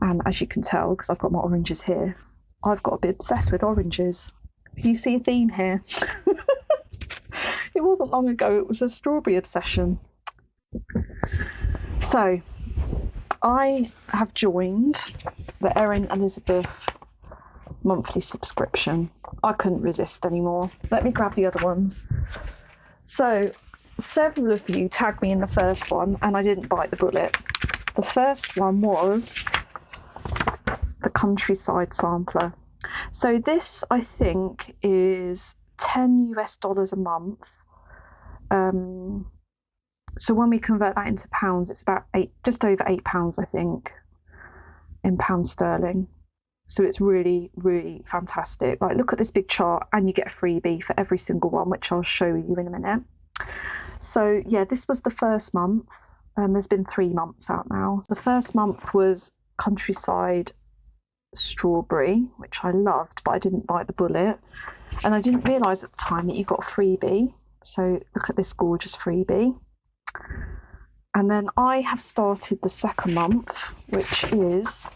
And as you can tell, because I've got my oranges here, I've got to be obsessed with oranges. You see a theme here. It wasn't long ago, it was a strawberry obsession. So I have joined the Erin Elizabeth monthly subscription. I couldn't resist anymore. Let me grab the other ones. So several of you tagged me in the first one and I didn't bite the bullet. The first one was the Countryside Sampler. So this, I think, is $10 US a month. So when we convert that into pounds, it's about just over £8, I think, in pounds sterling. So it's really, really fantastic. Like, look at this big chart, and you get a freebie for every single one, which I'll show you in a minute. So yeah, this was the first month. There's been 3 months out now. The first month was Countryside Strawberry, which I loved, but I didn't bite the bullet. And I didn't realise at the time that you got a freebie. So look at this gorgeous freebie. And then I have started the second month, which is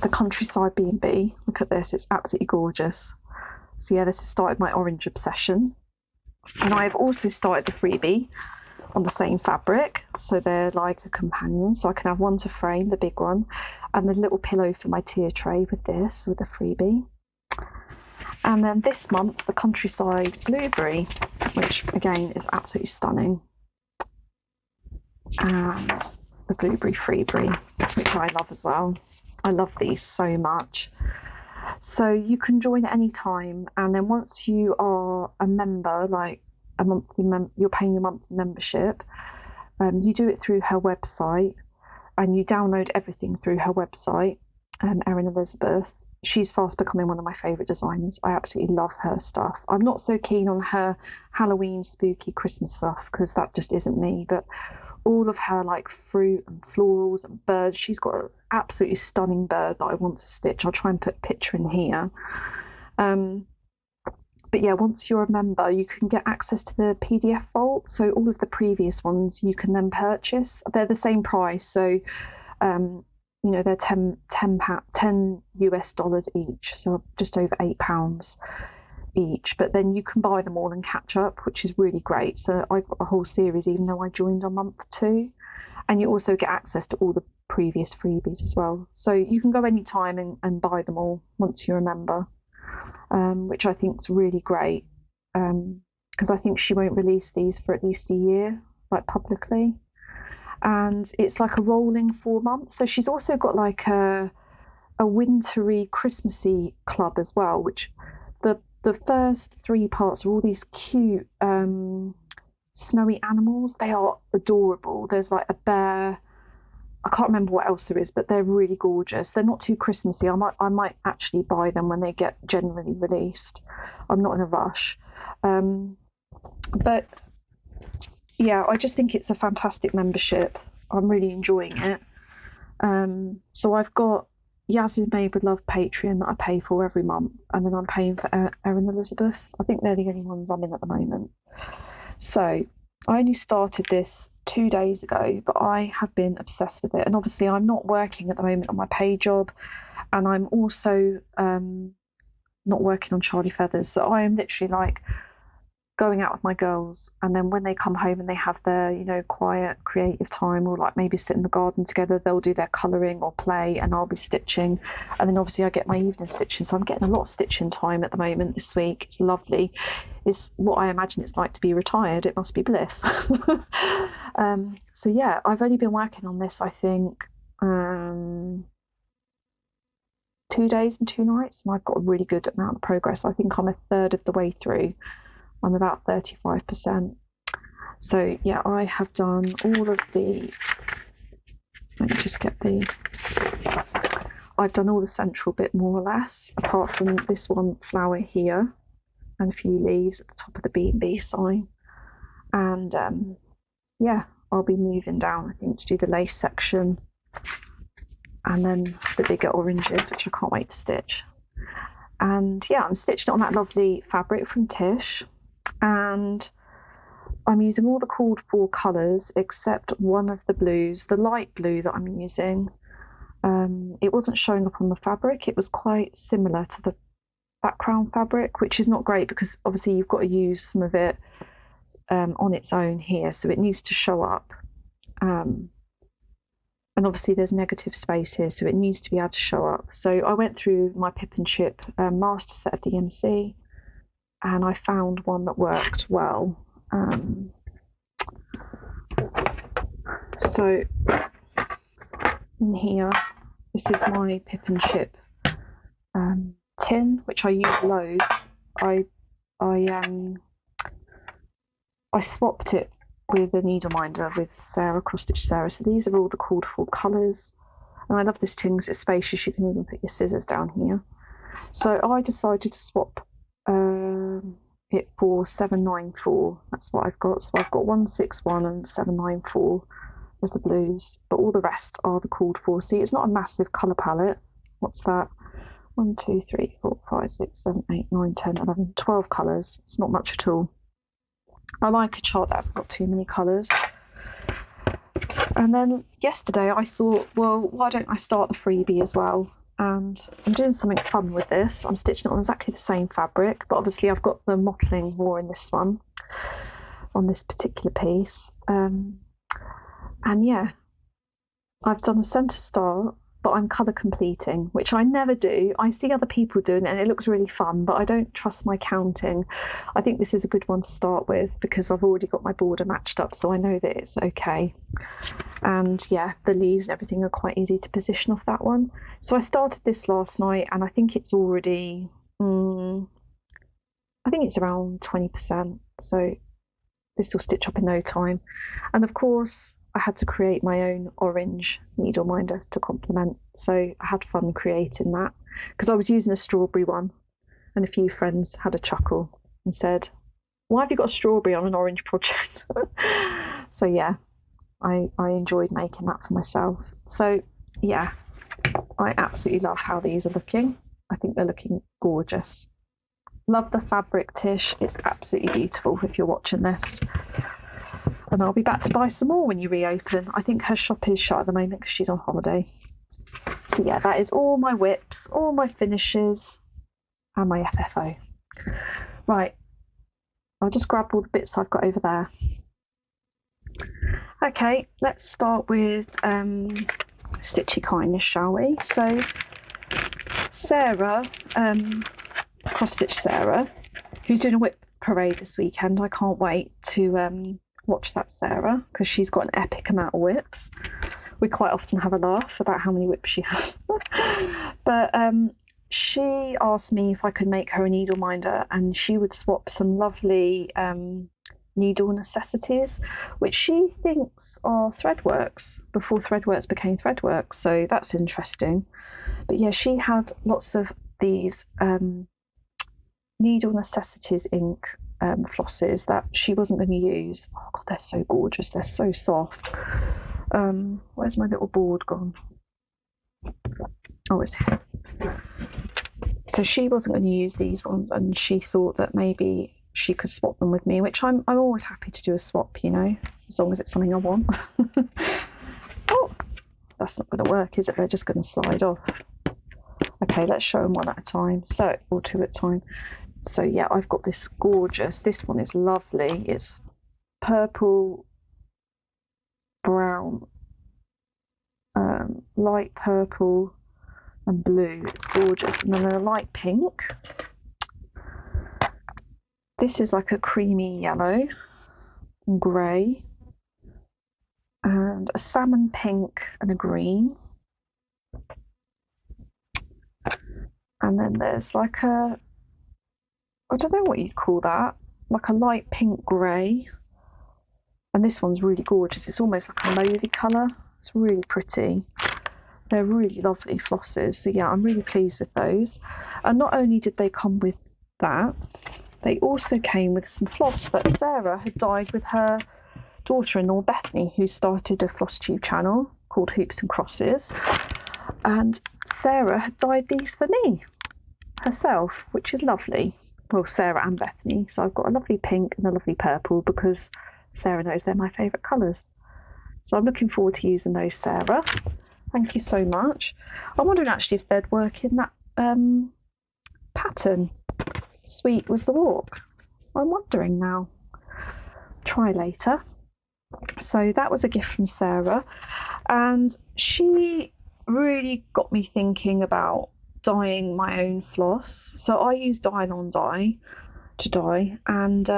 the Countryside B&B. Look at this, it's absolutely gorgeous. So yeah, this has started my orange obsession. And I have also started the freebie on the same fabric, so they're like a companion, so I can have one to frame, the big one, and the little pillow for my tier tray with this, with the freebie. And then this month's the Countryside Blueberry, which again is absolutely stunning. And the Blueberry Freeberry, which I love as well. I love these so much. So you can join at any time, and then once you are a member, like a monthly you're paying your monthly membership, you do it through her website, and you download everything through her website. Erin Elizabeth, she's fast becoming one of my favourite designers. I absolutely love her stuff. I'm not so keen on her Halloween spooky Christmas stuff because that just isn't me, but all of her like fruit and florals and birds, she's got an absolutely stunning bird that I want to stitch. I'll try and put a picture in here. But yeah, once you're a member, you can get access to the PDF vault. So all of the previous ones you can then purchase. They're the same price. So, you know, they're $10 US each. So just over £8 each. But then you can buy them all and catch up, which is really great. So I got a whole series, even though I joined on month 2. And you also get access to all the previous freebies as well. So you can go anytime and buy them all once you're a member. Which I think is really great, because I think she won't release these for at least a year, like publicly, and it's like a rolling 4 months. So she's also got like a wintry Christmassy club as well, which the first 3 parts are all these cute snowy animals. They are adorable. There's like a bear. I can't remember what else there is, but they're really gorgeous. They're not too Christmassy. I might actually buy them when they get generally released. I'm not in a rush. But yeah, I just think it's a fantastic membership. I'm really enjoying it. So I've got Yasmin Made with Love Patreon that I pay for every month, and then I'm paying for Erin Elizabeth. I think they're the only ones I'm in at the moment. So I only started this 2 days ago, but I have been obsessed with it. And obviously I'm not working at the moment on my pay job, and I'm also not working on Charly Feathers. So I am literally like going out with my girls, and then when they come home and they have their, you know, quiet creative time, or like maybe sit in the garden together, they'll do their colouring or play, and I'll be stitching. And then obviously I get my evening stitching, so I'm getting a lot of stitching time at the moment this week. It's lovely. It's what I imagine it's like to be retired. It must be bliss. So yeah, I've only been working on this, I think, 2 days and 2 nights, and I've got a really good amount of progress. I think I'm a third of the way through. I'm about 35%. So yeah, I have done all of the, let me just get I've done all the central bit more or less, apart from this one flower here and a few leaves at the top of the B&B sign. And yeah, I'll be moving down, I think, to do the lace section, and then the bigger oranges, which I can't wait to stitch. And yeah, I'm stitching it on that lovely fabric from Tish, and I'm using all the called for colours except one of the blues, the light blue that I'm using. it wasn't showing up on the fabric. It was quite similar to the background fabric, which is not great because obviously you've got to use some of it on its own here, so it needs to show up. And obviously there's negative space here, so it needs to be able to show up. So I went through my Pip and Chip master set of DMC, and I found one that worked well. So in here, this is my Pip and Chip tin, which I use loads. I swapped it with a needle minder with Sarah, Cross Stitch Sarah. So these are all the called for colours. And I love this tin because it's spacious. You can even put your scissors down here. So I decided to swap it for 794. That's what I've got. So I've got 161 and 794 as the blues, but all the rest are the called for. See, it's not a massive colour palette. What's that? 1, 2, 3, 4, 5, 6, 7, 8, 9, 10, 11, 12 colours. It's not much at all. I like a chart that's got too many colours. And then yesterday I thought, well, why don't I start the freebie as well? And I'm doing something fun with this. I'm stitching it on exactly the same fabric, but obviously I've got the mottling more in this one, on this particular piece. And yeah, I've done a centre start, but I'm colour completing, which I never do. I see other people doing it and it looks really fun, but I don't trust my counting. I think this is a good one to start with because I've already got my border matched up, so I know that it's okay. And yeah, the leaves and everything are quite easy to position off that one. So I started this last night and I think it's already, I think it's around 20%. So this will stitch up in no time. And of course, I had to create my own orange needle minder to complement. So I had fun creating that because I was using a strawberry one, and a few friends had a chuckle and said, why have you got a strawberry on an orange project? So yeah, I enjoyed making that for myself. So yeah, I absolutely love how these are looking. I think they're looking gorgeous. Love the fabric, Tish. It's absolutely beautiful if you're watching this. And I'll be back to buy some more when you reopen. I think her shop is shut at the moment because she's on holiday. So yeah, that is all my whips, all my finishes, and my FFO. Right, I'll just grab all the bits I've got over there. Okay, let's start with Stitchy Kindness, shall we? So Sarah, Cross Stitch Sarah, who's doing a whip parade this weekend. I can't wait to watch that, Sarah, because she's got an epic amount of whips. We quite often have a laugh about how many whips she has. But she asked me if I could make her a needle minder, and she would swap some lovely needle necessities, which she thinks are Threadworks before Threadworks became Threadworks. So that's interesting. But yeah, she had lots of these needle necessities ink flosses that she wasn't going to use. Oh god, they're so gorgeous, they're so soft. Where's my little board gone? Oh, it's here. So she wasn't going to use these ones, and she thought that maybe she could swap them with me, which I'm always happy to do a swap, you know, as long as it's something I want. Oh, that's not going to work, is it? They're just going to slide off. Okay, let's show them one at a time, or two at a time. So yeah, I've got this gorgeous, this one is lovely. It's purple, brown, light purple and blue. It's gorgeous. And then a light pink. This is like a creamy yellow and grey. And a salmon pink and a green. And then there's like a, I don't know what you'd call that, like a light pink grey. And this one's really gorgeous. It's almost like a mauvey colour. It's really pretty. They're really lovely flosses. So yeah, I'm really pleased with those. And not only did they come with that, they also came with some floss that Sarah had dyed with her daughter-in-law Bethany, who started a Flosstube channel called Hoops and Crosses. And Sarah had dyed these for me herself, which is lovely. Well, Sarah and Bethany. So I've got a lovely pink and a lovely purple because Sarah knows they're my favourite colours. So I'm looking forward to using those, Sarah. Thank you so much. I'm wondering actually if they'd work in that pattern. Sweet was the walk. I'm wondering now. Try later. So that was a gift from Sarah, and she really got me thinking about dyeing my own floss. So I use dye-on dye to dye, and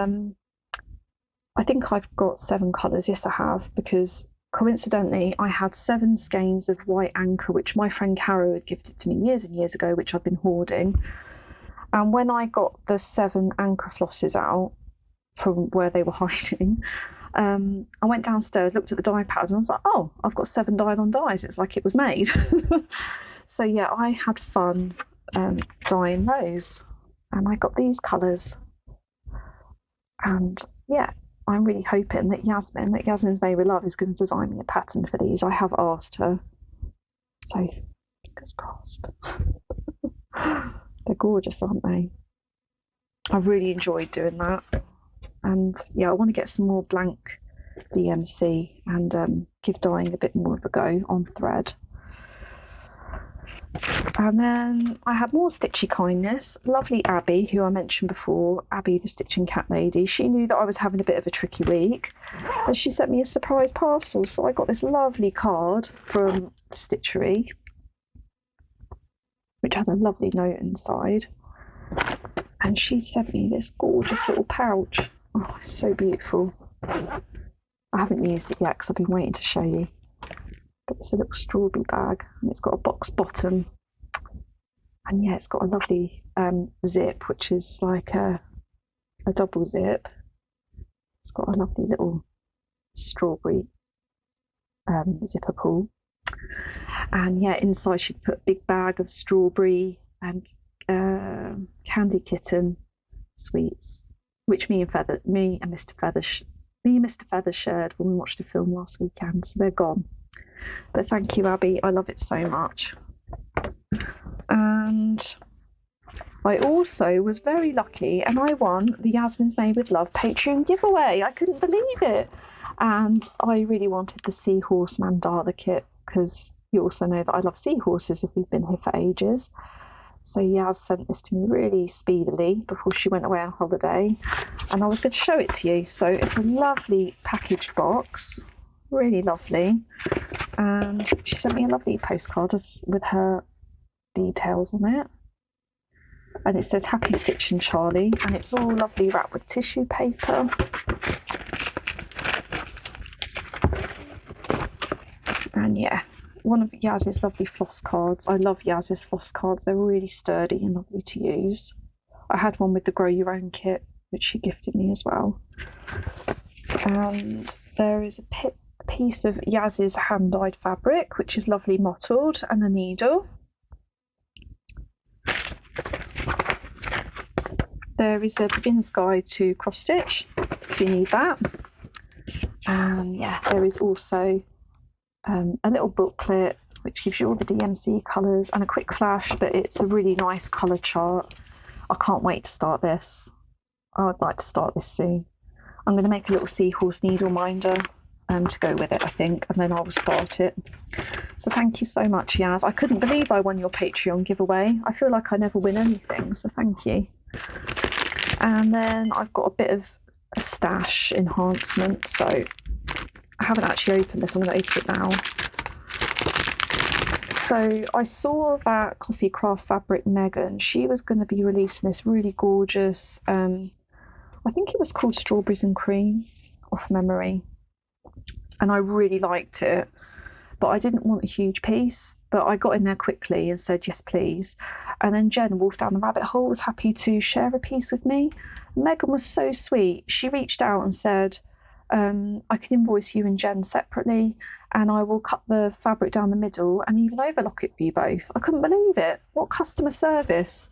I think I've got 7 colours. Yes, I have, because coincidentally I had 7 skeins of white anchor, which my friend Caro had gifted to me years and years ago, which I've been hoarding. And when I got the 7 anchor flosses out from where they were hiding, I went downstairs, looked at the dye pad, and I was like, oh, I've got 7 dyed-on dyes. It's like it was made. So yeah, I had fun dyeing those, and I got these colours. And yeah, I'm really hoping that Yasmin's Made with Love is going to design me a pattern for these. I have asked her, so fingers crossed. They're gorgeous, aren't they? I've really enjoyed doing that. And yeah, I want to get some more blank DMC and give dyeing a bit more of a go on thread. And then I had more Stitchy kindness. Lovely Abby, who I mentioned before, Abby the Stitching Cat Lady. She knew that I was having a bit of a tricky week, and she sent me a surprise parcel. So I got this lovely card from the Stitchery, which had a lovely note inside. And she sent me this gorgeous little pouch. Oh, it's so beautiful. I haven't used it yet because I've been waiting to show you. But it's a little strawberry bag, and it's got a box bottom. And yeah, it's got a lovely zip, which is like a double zip. It's got a lovely little strawberry zipper pull. And yeah, inside she'd put a big bag of strawberry and candy kitten sweets, which me and Mr. Feather shared when we watched a film last weekend. So they're gone. But thank you, Abby. I love it so much. And I also was very lucky, and I won the Yasmin's Made with Love Patreon giveaway. I couldn't believe it. And I really wanted the seahorse mandala kit, because you also know that I love seahorses if we've been here for ages. So Yaz sent this to me really speedily before she went away on holiday, and I was going to show it to you. So it's a lovely packaged box, really lovely, and she sent me a lovely postcard with her details on it, and it says Happy Stitching Charly, and it's all lovely wrapped with tissue paper. And yeah, one of Yaz's lovely floss cards. I love Yaz's floss cards. They're really sturdy and lovely to use. I had one with the Grow Your Own kit, which she gifted me as well. And there is a piece of Yaz's hand-dyed fabric, which is lovely mottled, and a needle. There is a beginner's guide to cross stitch if you need that. And yeah, there is also a little booklet which gives you all the DMC colours and a quick flash, but it's a really nice colour chart. I can't wait to start this. I would like to start this soon. I'm going to make a little seahorse needle minder to go with it, I think, and then I will start it. So thank you so much, Yaz. I couldn't believe I won your Patreon giveaway. I feel like I never win anything, so thank you. And then I've got a bit of a stash enhancement, so I haven't actually opened this. I'm going to open it now. So I saw that Coffee Craft Fabric Megan, she was going to be releasing this really gorgeous, I think it was called Strawberries and Cream, off memory. And I really liked it, but I didn't want a huge piece. But I got in there quickly and said, yes, please. And then Jen, Wolf Down the Rabbit Hole, was happy to share a piece with me. Megan was so sweet. She reached out and said, I can invoice you and Jen separately, and I will cut the fabric down the middle and even overlock it for you both. I couldn't believe it. What customer service.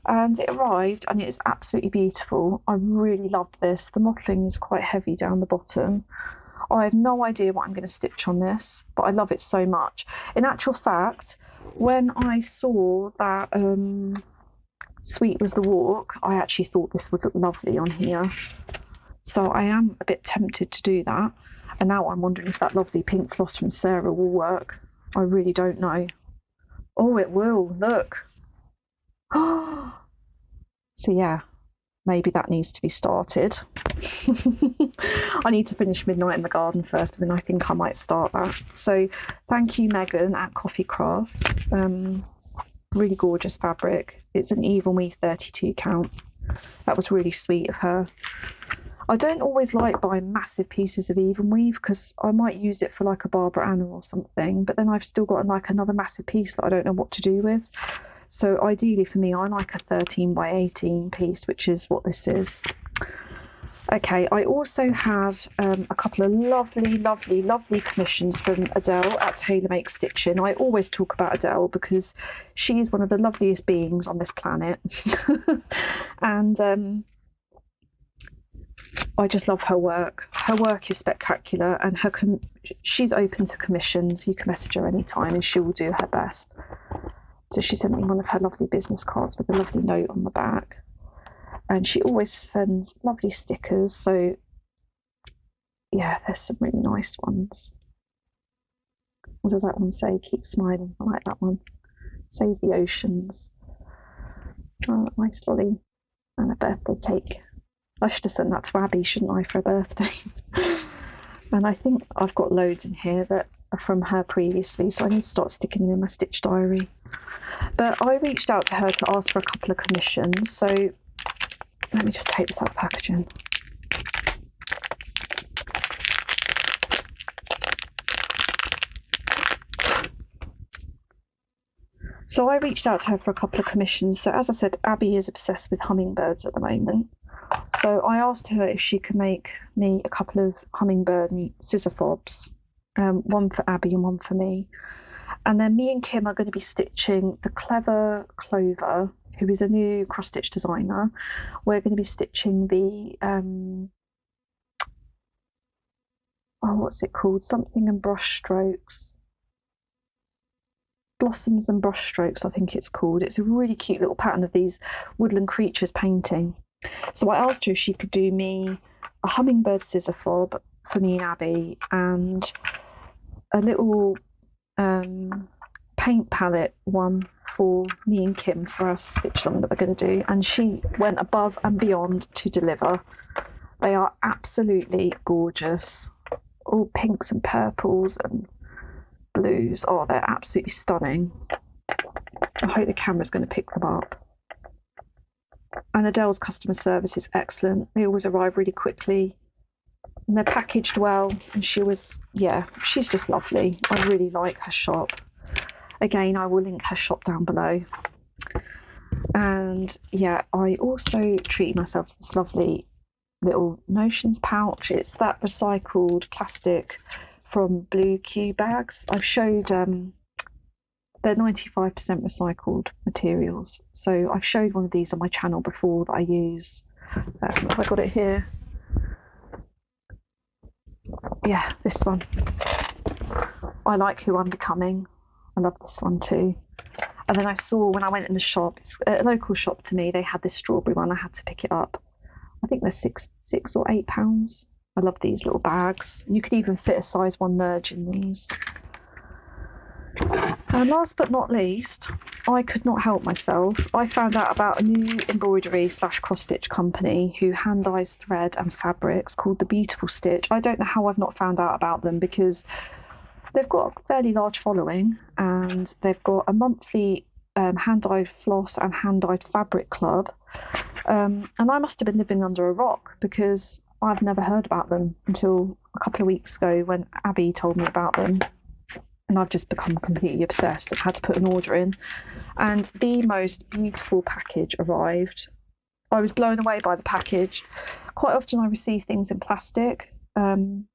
And it arrived, and it is absolutely beautiful. I really loved this. The mottling is quite heavy down the bottom. I have no idea what I'm going to stitch on this, but I love it so much. In actual fact, when I saw that Sweet Was the Walk, I actually thought this would look lovely on here. So I am a bit tempted to do that. And now I'm wondering if that lovely pink floss from Sarah will work. I really don't know. Oh, it will. Look. So yeah, maybe that needs to be started. I need to finish Midnight in the Garden first, and then I think I might start that. So thank you, Megan at Coffee Craft. Really gorgeous fabric. It's an even weave 32 count. That was really sweet of her. I don't always like buying massive pieces of even weave because I might use it for like a Barbara Anna or something, but then I've still got like another massive piece that I don't know what to do with. So ideally for me, I like a 13 by 18 piece, which is what this is. Okay, I also had a couple of lovely commissions from Adele at Tailor Make Stitching. I always talk about Adele because she is one of the loveliest beings on this planet. And I just love her work. Her work is spectacular, and she's open to commissions. You can message her anytime and she will do her best. So she sent me one of her lovely business cards with a lovely note on the back. And she always sends lovely stickers. So yeah, there's some really nice ones. What does that one say? Keep smiling. I like that one. Save the oceans. Oh, nice lolly. And a birthday cake. I should have sent that to Abby, shouldn't I, for a birthday? And I think I've got loads in here that are from her previously, so I need to start sticking them in my stitch diary. But I reached out to her to ask for a couple of commissions, so let me just take this out of packaging. So I reached out to her for a couple of commissions. So as I said, Abby is obsessed with hummingbirds at the moment. So I asked her if she could make me a couple of hummingbird scissor fobs, one for Abby and one for me. And then me and Kim are going to be stitching the Clever Clover, who is a new cross-stitch designer. We're going to be stitching the, what's it called? Something and brush strokes. Blossoms and brush strokes, I think it's called. It's a really cute little pattern of these woodland creatures painting. So I asked her if she could do me a hummingbird scissor fob for me and Abby, and a little paint palette one for me and Kim for our stitch along that we're going to do. And she went above and beyond to deliver. They are absolutely gorgeous. All pinks and purples and blues. Oh, they're absolutely stunning. I hope the camera's going to pick them up. And Adele's customer service is excellent. They always arrive really quickly and they're packaged well, and she's just lovely. I really like her shop. Again, I will link her shop down below. And yeah, I also treated myself to this lovely little Notions pouch. It's that recycled plastic from Blue Q bags. I've showed they're 95% recycled materials. So I've showed one of these on my channel before that I use. Have I got it here? Yeah, this one. I like Who I'm Becoming. I love this one too. And then I saw when I went in the shop, it's a local shop to me, they had this strawberry one. I had to pick it up. I think they're £6 or £8. I love these little bags. You could even fit a size 1 Nudge in these. And last but not least, I could not help myself. I found out about a new embroidery / cross stitch company who hand dyes thread and fabrics called The Beautiful Stitch. I don't know how I've not found out about them, because they've got a fairly large following, and they've got a monthly hand-dyed floss and hand-dyed fabric club. And I must have been living under a rock, because I've never heard about them until a couple of weeks ago when Abby told me about them. And I've just become completely obsessed. I've had to put an order in. And the most beautiful package arrived. I was blown away by the package. Quite often I receive things in plastic. And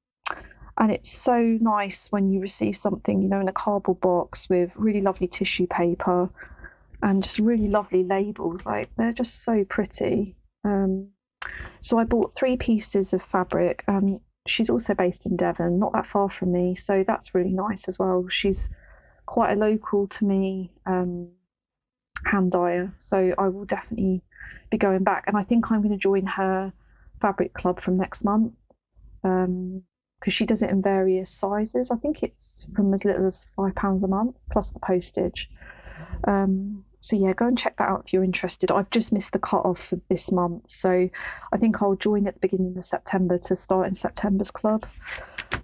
it's so nice when you receive something, in a cardboard box with really lovely tissue paper and just really lovely labels. Like, they're just so pretty. So I bought 3 pieces of fabric. She's also based in Devon, not that far from me, so that's really nice as well. She's quite a local to me hand dyer, so I will definitely be going back. And I think I'm going to join her fabric club from next month. because she does it in various sizes. I think it's from as little as £5 a month plus the postage. So yeah, go and check that out if you're interested. I've just missed the cut-off for this month, so I think I'll join at the beginning of September to start in September's club.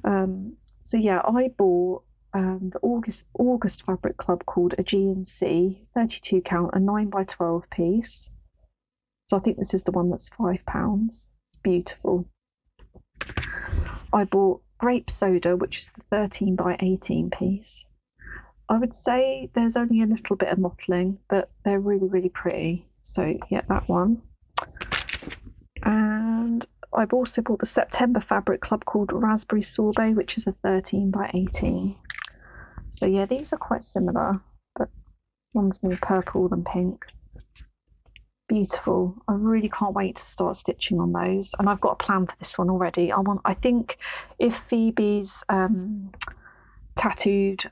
So yeah, I bought the August fabric club called a G&C 32 count, a 9x12 piece. So I think this is the one that's £5. It's beautiful. I bought grape soda, which is the 13x18 piece. I would say there's only a little bit of mottling, but they're really, really pretty. So yeah, that one. And I've also bought the September fabric club called Raspberry Sorbet, which is a 13x18. So yeah, these are quite similar, but one's more purple than pink. Beautiful. I really can't wait to start stitching on those, and I've got a plan for this one already. I think if Phoebe's tattooed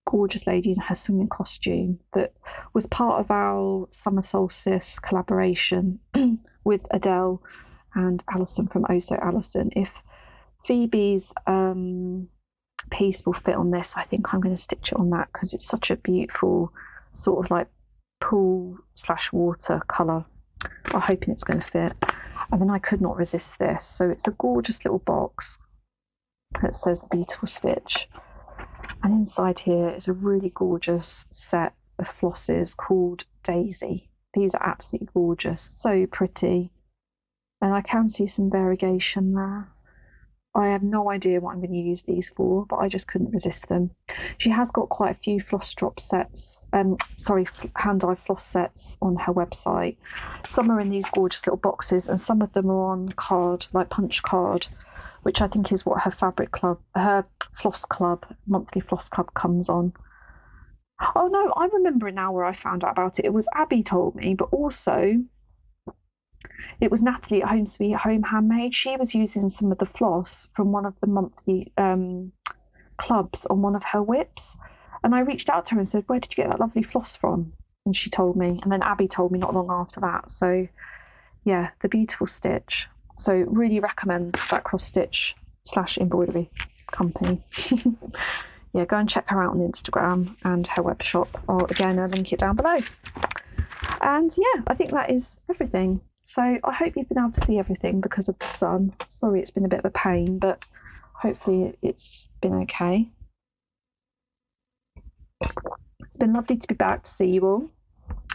gorgeous lady in her swimming costume that was part of our summer solstice collaboration with Adele and Alison from Oh So Alison, if Phoebe's piece will fit on this, I think I'm going to stitch it on that, because it's such a beautiful sort of like pool/water colour. I'm hoping it's going to fit. And then I could not resist this. So it's a gorgeous little box that says Beautiful Stitch. And inside here is a really gorgeous set of flosses called Daisy. These are absolutely gorgeous, so pretty. And I can see some variegation there. I have no idea what I'm going to use these for, but I just couldn't resist them. She has got quite a few floss drop sets, hand-dye floss sets on her website. Some are in these gorgeous little boxes, and some of them are on card, like punch card, which I think is what her monthly floss club comes on. Oh no, I remember now where I found out about it. It was Abby told me, but also it was Natalie at Home Sweet Home Handmade. She was using some of the floss from one of the monthly clubs on one of her whips. And I reached out to her and said, where did you get that lovely floss from? And she told me. And then Abby told me not long after that. So yeah, the Beautiful Stitch. So really recommend that cross stitch / embroidery company. Yeah, go and check her out on Instagram and her web shop. I'll link it down below. And yeah, I think that is everything. So I hope you've been able to see everything because of the sun. Sorry it's been a bit of a pain, but hopefully it's been okay. It's been lovely to be back to see you all.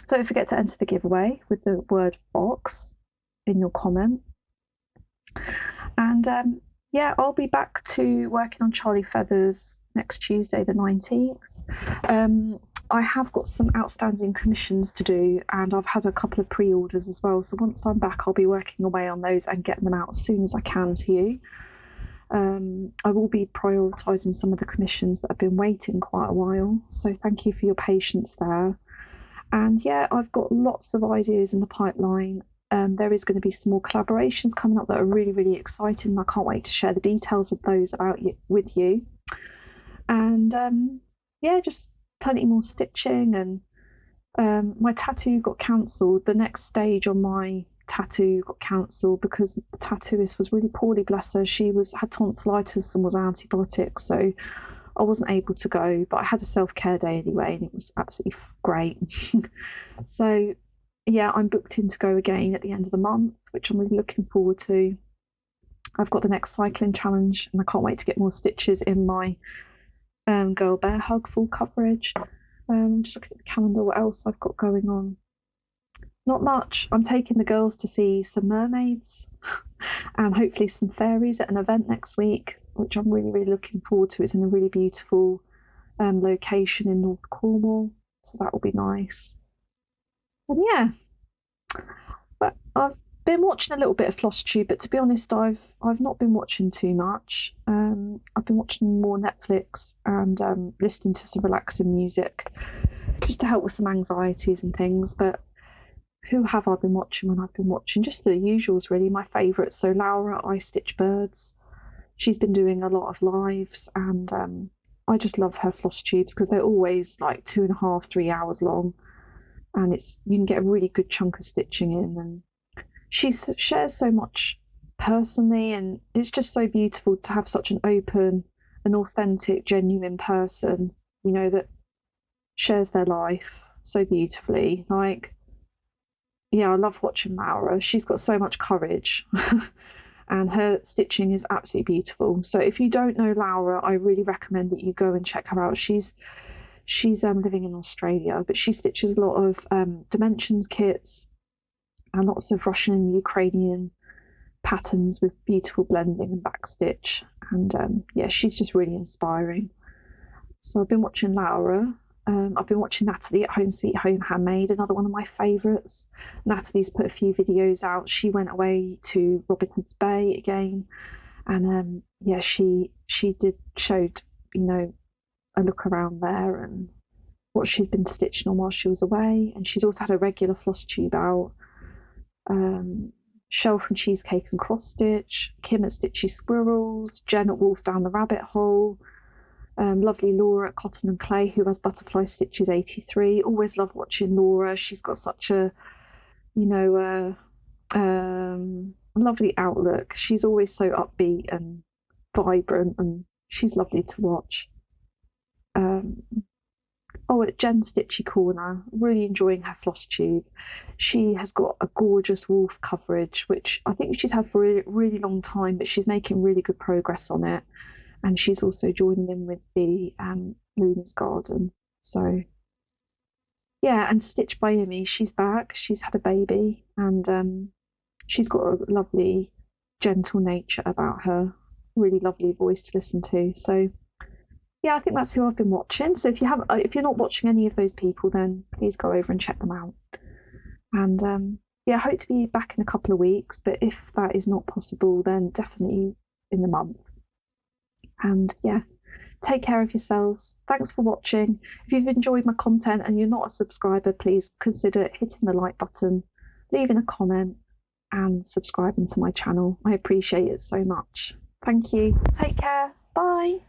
Don't forget to enter the giveaway with the word box in your comment. And yeah, I'll be back to working on Charly Feathers next Tuesday, the 19th. I have got some outstanding commissions to do, and I've had a couple of pre-orders as well. So once I'm back, I'll be working away on those and getting them out as soon as I can to you. I will be prioritising some of the commissions that have been waiting quite a while. So thank you for your patience there. And yeah, I've got lots of ideas in the pipeline. There is going to be some more collaborations coming up that are really, really exciting. I can't wait to share the details of those with you. And yeah, just plenty more stitching. And my tattoo got cancelled. The next stage on my tattoo got cancelled because the tattooist was really poorly, bless her. She had tonsillitis and was on antibiotics, so I wasn't able to go. But I had a self-care day anyway, and it was absolutely great. So yeah, I'm booked in to go again at the end of the month, which I'm really looking forward to. I've got the next cycling challenge, and I can't wait to get more stitches in my Girl Bear Hug full coverage. Just looking at the calendar, what else I've got going on. Not much. I'm taking the girls to see some mermaids and hopefully some fairies at an event next week, which I'm really, really looking forward to. It's in a really beautiful location in North Cornwall, so that will be nice. And yeah, but I've been watching a little bit of Flosstube, but to be honest, I've not been watching too much. I've been watching more Netflix and listening to some relaxing music just to help with some anxieties and things. But who have I been watching when I've been watching? Just the usuals, really. My favourites. So Laura, I Stitch Birds. She's been doing a lot of lives, and I just love her Flosstubes because they're always like 2.5, 3 hours long, and you can get a really good chunk of stitching in. And she shares so much personally, and it's just so beautiful to have such an open and authentic, genuine person, you know, that shares their life so beautifully. Like, yeah, I love watching Laura. She's got so much courage. And her stitching is absolutely beautiful. So if you don't know Laura, I really recommend that you go and check her out. She's living in Australia, but she stitches a lot of dimensions kits and lots of Russian and Ukrainian patterns with beautiful blending and backstitch. And yeah, she's just really inspiring. So I've been watching Laura. I've been watching Natalie at Home Sweet Home Handmade, another one of my favourites. Natalie's put a few videos out. She went away to Robin Hood's Bay again, and yeah, she showed, you know, a look around there and what she'd been stitching on while she was away. And she's also had a regular Flosstube out. Shell from Cheesecake and Cross Stitch, Kim at Stitchy Squirrels, Jen at Wolf Down the Rabbit Hole. Lovely Laura at Cotton and Clay, who has Butterfly Stitches 83. Always love watching Laura. She's got such a, you know, lovely outlook. She's always so upbeat and vibrant, and she's lovely to watch. At Jen Stitchy Corner, really enjoying her Flosstube. She has got a gorgeous wolf coverage, which I think she's had for a really long time, but she's making really good progress on it. And she's also joining in with the Luna's Garden. So, yeah, and Stitch by Imi, she's back. She's had a baby, and she's got a lovely, gentle nature about her. Really lovely voice to listen to. So, yeah, I think that's who I've been watching. So if you're not watching any of those people, then please go over and check them out. And yeah, I hope to be back in a couple of weeks. But if that is not possible, then definitely in the month. And yeah, take care of yourselves. Thanks for watching. If you've enjoyed my content and you're not a subscriber, please consider hitting the like button, leaving a comment, and subscribing to my channel. I appreciate it so much. Thank you. Take care. Bye.